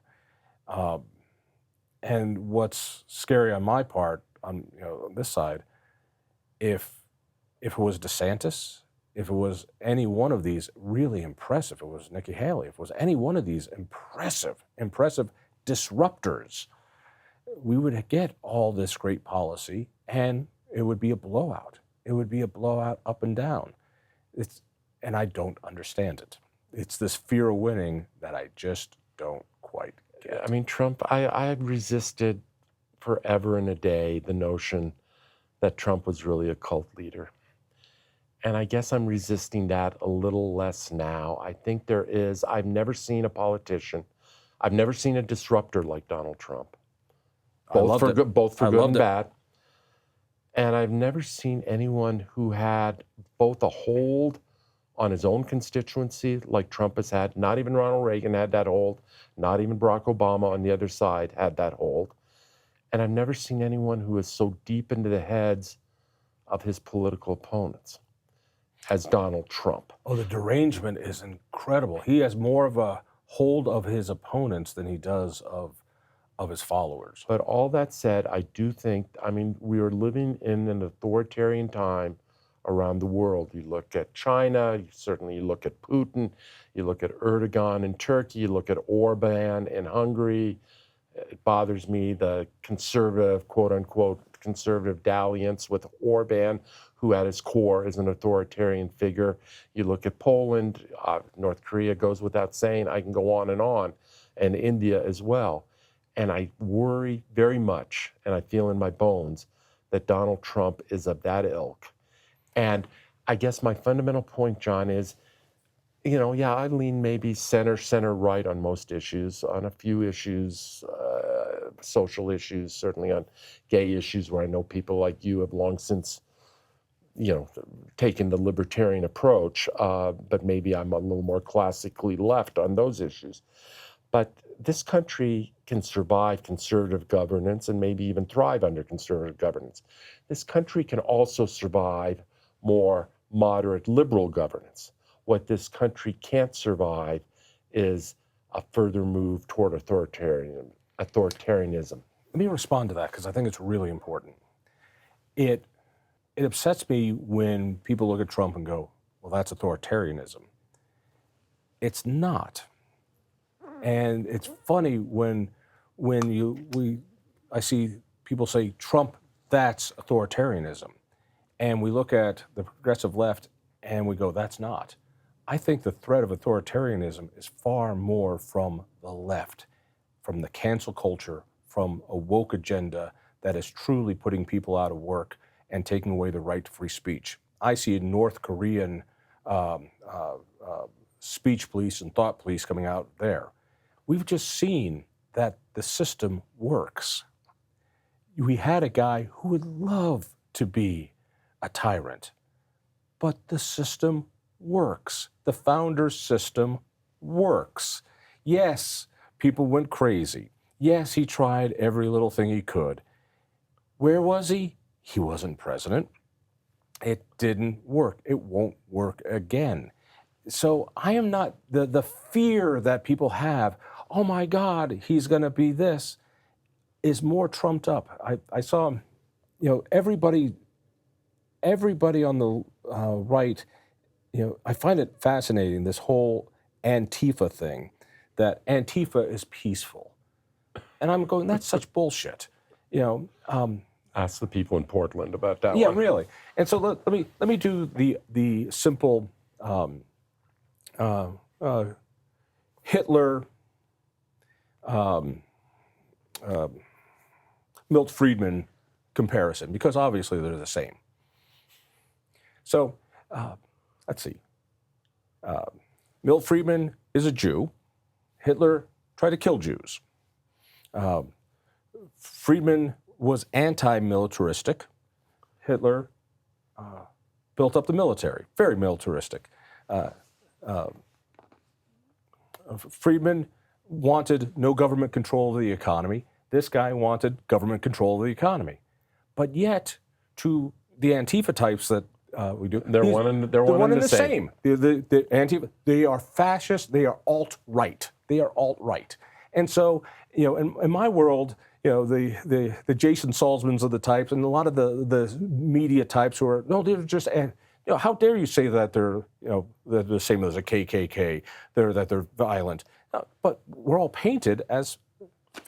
And what's scary on my part, on this side, if it was DeSantis, if it was any one of these really impressive, if it was Nikki Haley, if it was any one of these impressive disruptors, we would get all this great policy, and it would be a blowout. It would be a blowout up and down. And I don't understand it. It's this fear of winning that I just don't quite get. I mean, Trump, I resisted forever and a day the notion that Trump was really a cult leader. And I guess I'm resisting that a little less now. I think I've never seen a politician, I've never seen a disruptor like Donald Trump. Both for good and bad. And I've never seen anyone who had both a hold on his own constituency like Trump has had. Not even Ronald Reagan had that hold. Not even Barack Obama on the other side had that hold. And I've never seen anyone who is so deep into the heads of his political opponents as Donald Trump. Oh, the derangement is incredible. He has more of a hold of his opponents than he does of his followers. But all that said, I do think, we are living in an authoritarian time around the world. You look at China, you look at Putin, you look at Erdogan in Turkey, you look at Orban in Hungary. It bothers me, the conservative, quote unquote, conservative dalliance with Orban, who at his core is an authoritarian figure. You look at Poland, North Korea goes without saying, I can go on, and India as well. And I worry very much, and I feel in my bones, that Donald Trump is of that ilk. And I guess my fundamental point, John, is, I lean maybe center right on most issues, on a few issues, social issues, certainly on gay issues where I know people like you have long since, taken the libertarian approach, but maybe I'm a little more classically left on those issues. But this country can survive conservative governance and maybe even thrive under conservative governance. This country can also survive more moderate liberal governance. What this country can't survive is a further move toward authoritarianism. Let me respond to that because I think it's really important. It upsets me when people look at Trump and go, well, that's authoritarianism. It's not. And it's funny when I see people say, Trump, that's authoritarianism. And we look at the progressive left and we go, that's not. I think the threat of authoritarianism is far more from the left, from the cancel culture, from a woke agenda that is truly putting people out of work and taking away the right to free speech. I see a North Korean speech police and thought police coming out there. We've just seen that the system works. We had a guy who would love to be a tyrant, but the system works. The founder's system works. Yes, people went crazy. Yes, he tried every little thing he could. Where was he? He wasn't president. It didn't work. It won't work again. So I am not, the fear that people have, oh my God, he's going to be this, is more trumped up. I saw, everybody on the right, I find it fascinating, this whole Antifa thing, that Antifa is peaceful. And I'm going, that's such bullshit. Ask the people in Portland about that Yeah, one. really. And so let me do the simple Hitler, Milt Friedman comparison, because obviously they're the same. So let's see. Milt Friedman is a Jew. Hitler tried to kill Jews. Friedman was anti-militaristic. Hitler built up the military, very militaristic. Friedman wanted no government control of the economy. This guy wanted government control of the economy. But yet, to the Antifa types that we do, They're one and the same. The Antifa, they are fascist. They are alt-right. They are alt-right. And so, in my world, the Jason Salzmans of the types, and a lot of the media types who are, no, they're just, how dare you say that they're the same as a KKK, that they're violent. But we're all painted as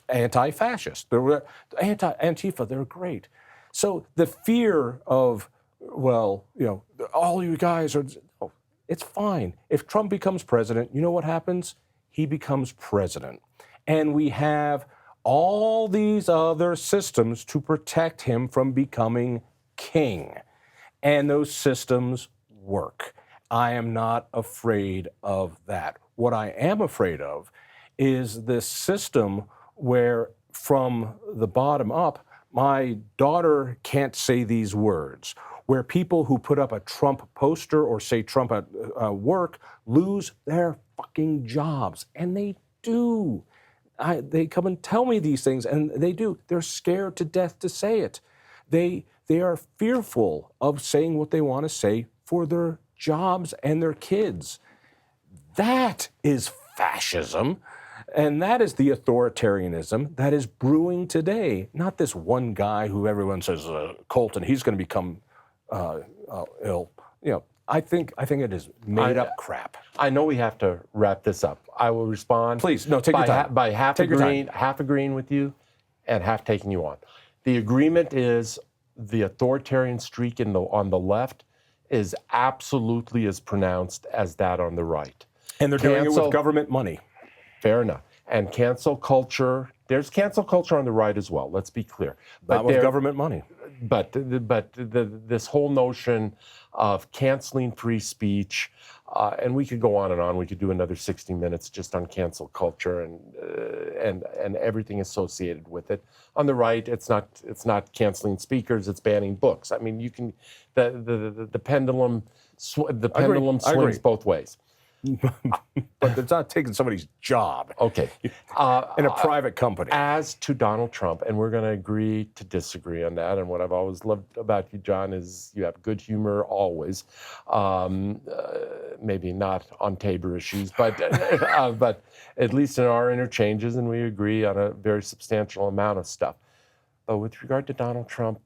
anti-fascist. They're Antifa, they're great. So the fear of, all you guys are, it's fine. If Trump becomes president, you know what happens? He becomes president. And we have all these other systems to protect him from becoming king. And those systems work. I am not afraid of that. What I am afraid of is this system where, from the bottom up, my daughter can't say these words, where people who put up a Trump poster or say Trump at work lose their fucking jobs. And they do. They come and tell me these things, and they do. They're scared to death to say it. They are fearful of saying what they want to say for their jobs and their kids. That is fascism, and that is the authoritarianism that is brewing today. Not this one guy who everyone says Colton, he's going to become ill. I think it is made up crap. I know we have to wrap this up. I will respond. Please, no, take your time. By half agreeing with you, and half taking you on. The agreement is the authoritarian streak on the left is absolutely as pronounced as that on the right. And they're doing it with government money. Fair enough. And cancel culture, there's cancel culture on the right as well, let's be clear. But with government money. But this whole notion of canceling free speech, and we could go on and on. We could do another 60 minutes just on cancel culture and everything associated with it. On the right, it's not canceling speakers; it's banning books. I mean, you can the pendulum swings both ways. But it's not taking somebody's job. Okay. In a private company. As to Donald Trump, and we're going to agree to disagree on that. And what I've always loved about you, John, is you have good humor always. Maybe not on Tabor issues, but at least in our interchanges, and we agree on a very substantial amount of stuff. But with regard to Donald Trump,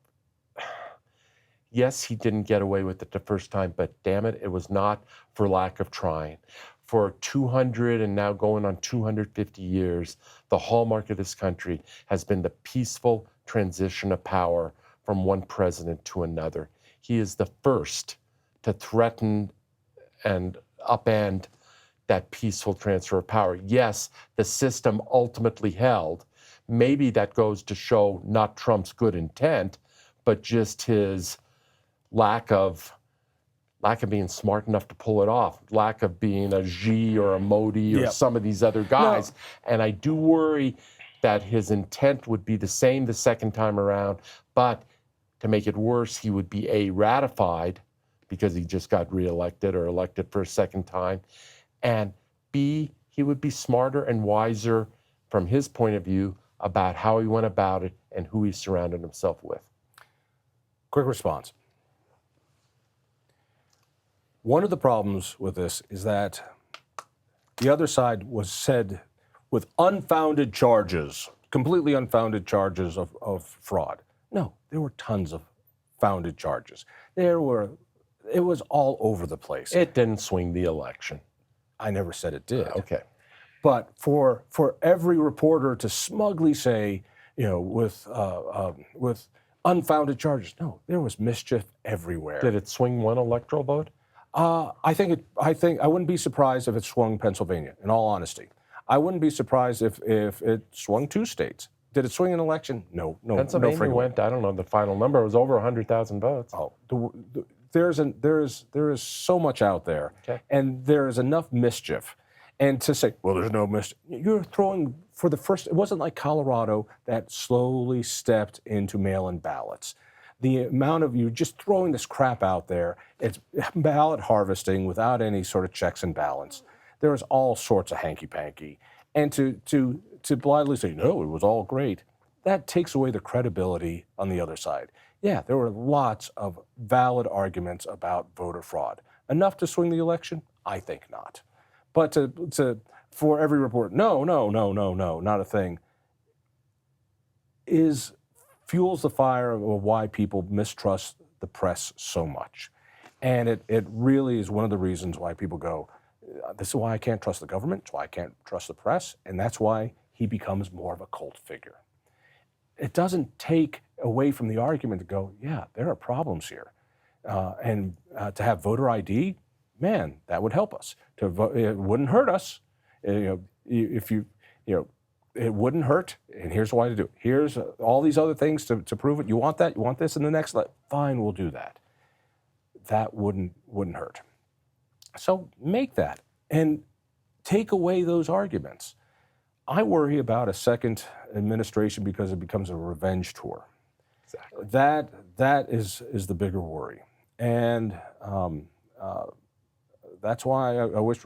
yes, he didn't get away with it the first time, but damn it, it was not for lack of trying. For 200 and now going on 250 years, the hallmark of this country has been the peaceful transition of power from one president to another. He is the first to threaten and upend that peaceful transfer of power. Yes, the system ultimately held. Maybe that goes to show not Trump's good intent, but just his lack of being smart enough to pull it off, lack of being a Xi or a Modi or some of these other guys. No. And I do worry that his intent would be the same the second time around, but to make it worse, he would be ratified because he just got reelected or elected for a second time, and B, he would be smarter and wiser from his point of view about how he went about it and who he surrounded himself with. Quick response. One of the problems with this is that the other side was said with unfounded charges, completely unfounded charges of fraud. No, there were tons of founded charges. It was all over the place. It didn't swing the election. I never said it did. Okay. But for every reporter to smugly say, with unfounded charges, no, there was mischief everywhere. Did it swing one electoral vote? I think I wouldn't be surprised if it swung Pennsylvania. In all honesty, I wouldn't be surprised if it swung 2 states. Did it swing an election? No. Pennsylvania went. I don't know the final number. It was over 100,000 votes. Oh, there is so much out there, okay, and there is enough mischief. And to say, well, there's no mischief, you're throwing for the first. It wasn't like Colorado that slowly stepped into mail-in ballots. The amount of you just throwing this crap out there, it's ballot harvesting without any sort of checks and balance. There's all sorts of hanky-panky. And to blithely say, no, it was all great, that takes away the credibility on the other side. Yeah, there were lots of valid arguments about voter fraud. Enough to swing the election? I think not. But for every report, no, not a thing, fuels the fire of why people mistrust the press so much. And it really is one of the reasons why people go, this is why I can't trust the government, it's why I can't trust the press, and that's why he becomes more of a cult figure. It doesn't take away from the argument to go, yeah, there are problems here. And to have voter ID, man, that would help us. It wouldn't hurt us. It wouldn't hurt, and here's why to do it. Here's all these other things to prove it. You want that? You want this in the next? Fine, we'll do that. That wouldn't hurt. So make that and take away those arguments. I worry about a second administration because it becomes a revenge tour. Exactly. That is the bigger worry, and that's why I wish.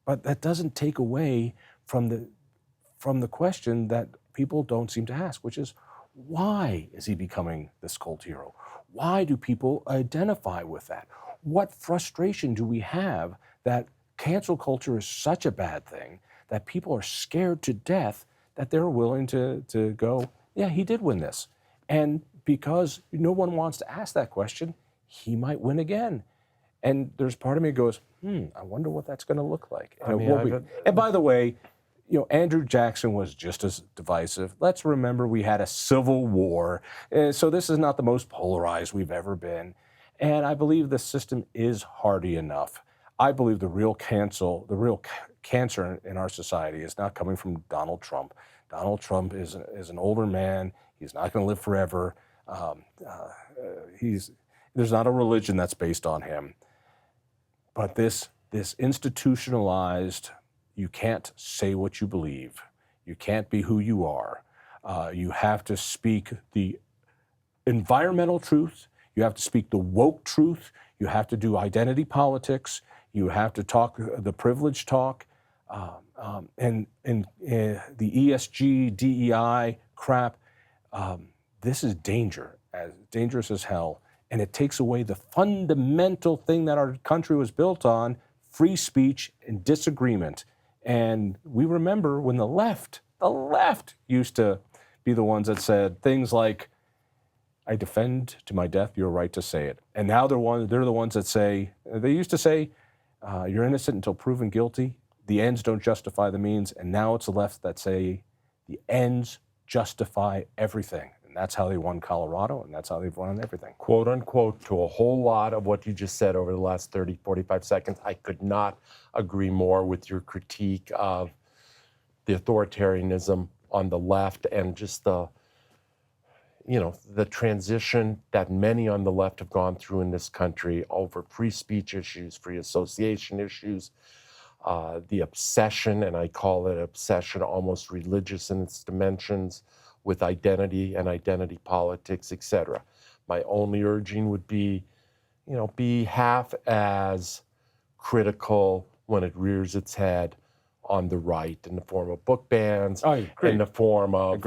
But that doesn't take away from the question that people don't seem to ask, which is, why is he becoming this cult hero? Why do people identify with that? What frustration do we have that cancel culture is such a bad thing that people are scared to death that they're willing to go, yeah, he did win this. And because no one wants to ask that question, he might win again. And there's part of me that goes, I wonder what that's going to look like. And by the way, Andrew Jackson was just as divisive. Let's remember we had a civil war. So this is not the most polarized we've ever been. And I believe the system is hardy enough. I believe the real cancer in our society is not coming from Donald Trump. Donald Trump is an older man. He's not going to live forever. There's not a religion that's based on him. But this institutionalized, you can't say what you believe. You can't be who you are. You have to speak the environmental truth. You have to speak the woke truth. You have to do identity politics. You have to talk the privilege talk. And the ESG, DEI crap. This is dangerous as hell. And it takes away the fundamental thing that our country was built on, free speech and disagreement. And we remember when the left used to be the ones that said things like, I defend to my death your right to say it. And now they're the ones that say, they used to say, you're innocent until proven guilty. The ends don't justify the means. And now it's the left that say the ends justify everything. And that's how they won Colorado, and that's how they've won everything. Quote unquote, to a whole lot of what you just said over the last 30, 45 seconds. I could not agree more with your critique of the authoritarianism on the left and just the transition that many on the left have gone through in this country over free speech issues, free association issues, the obsession, and I call it obsession almost religious in its dimensions, with identity and identity politics, etc. My only urging would be, be half as critical when it rears its head on the right in the form of book bans, in the form of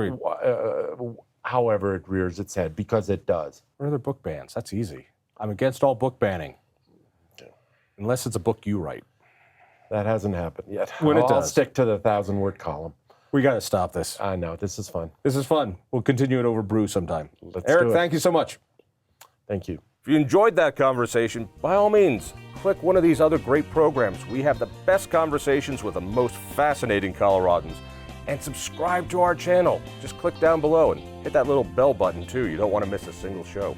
however it rears its head, because it does. What are the book bans? That's easy. I'm against all book banning. unless it's a book you write. That hasn't happened yet. When it I'll does. stick to the 1,000-word column. We got to stop this. I know. This is fun. This is fun. We'll continue it over brew sometime. Let's Eric, do it. thank you so much. Thank you. If you enjoyed that conversation, by all means, click one of these other great programs. We have the best conversations with the most fascinating Coloradans. And subscribe to our channel. Just click down below and hit that little bell button too. You don't want to miss a single show.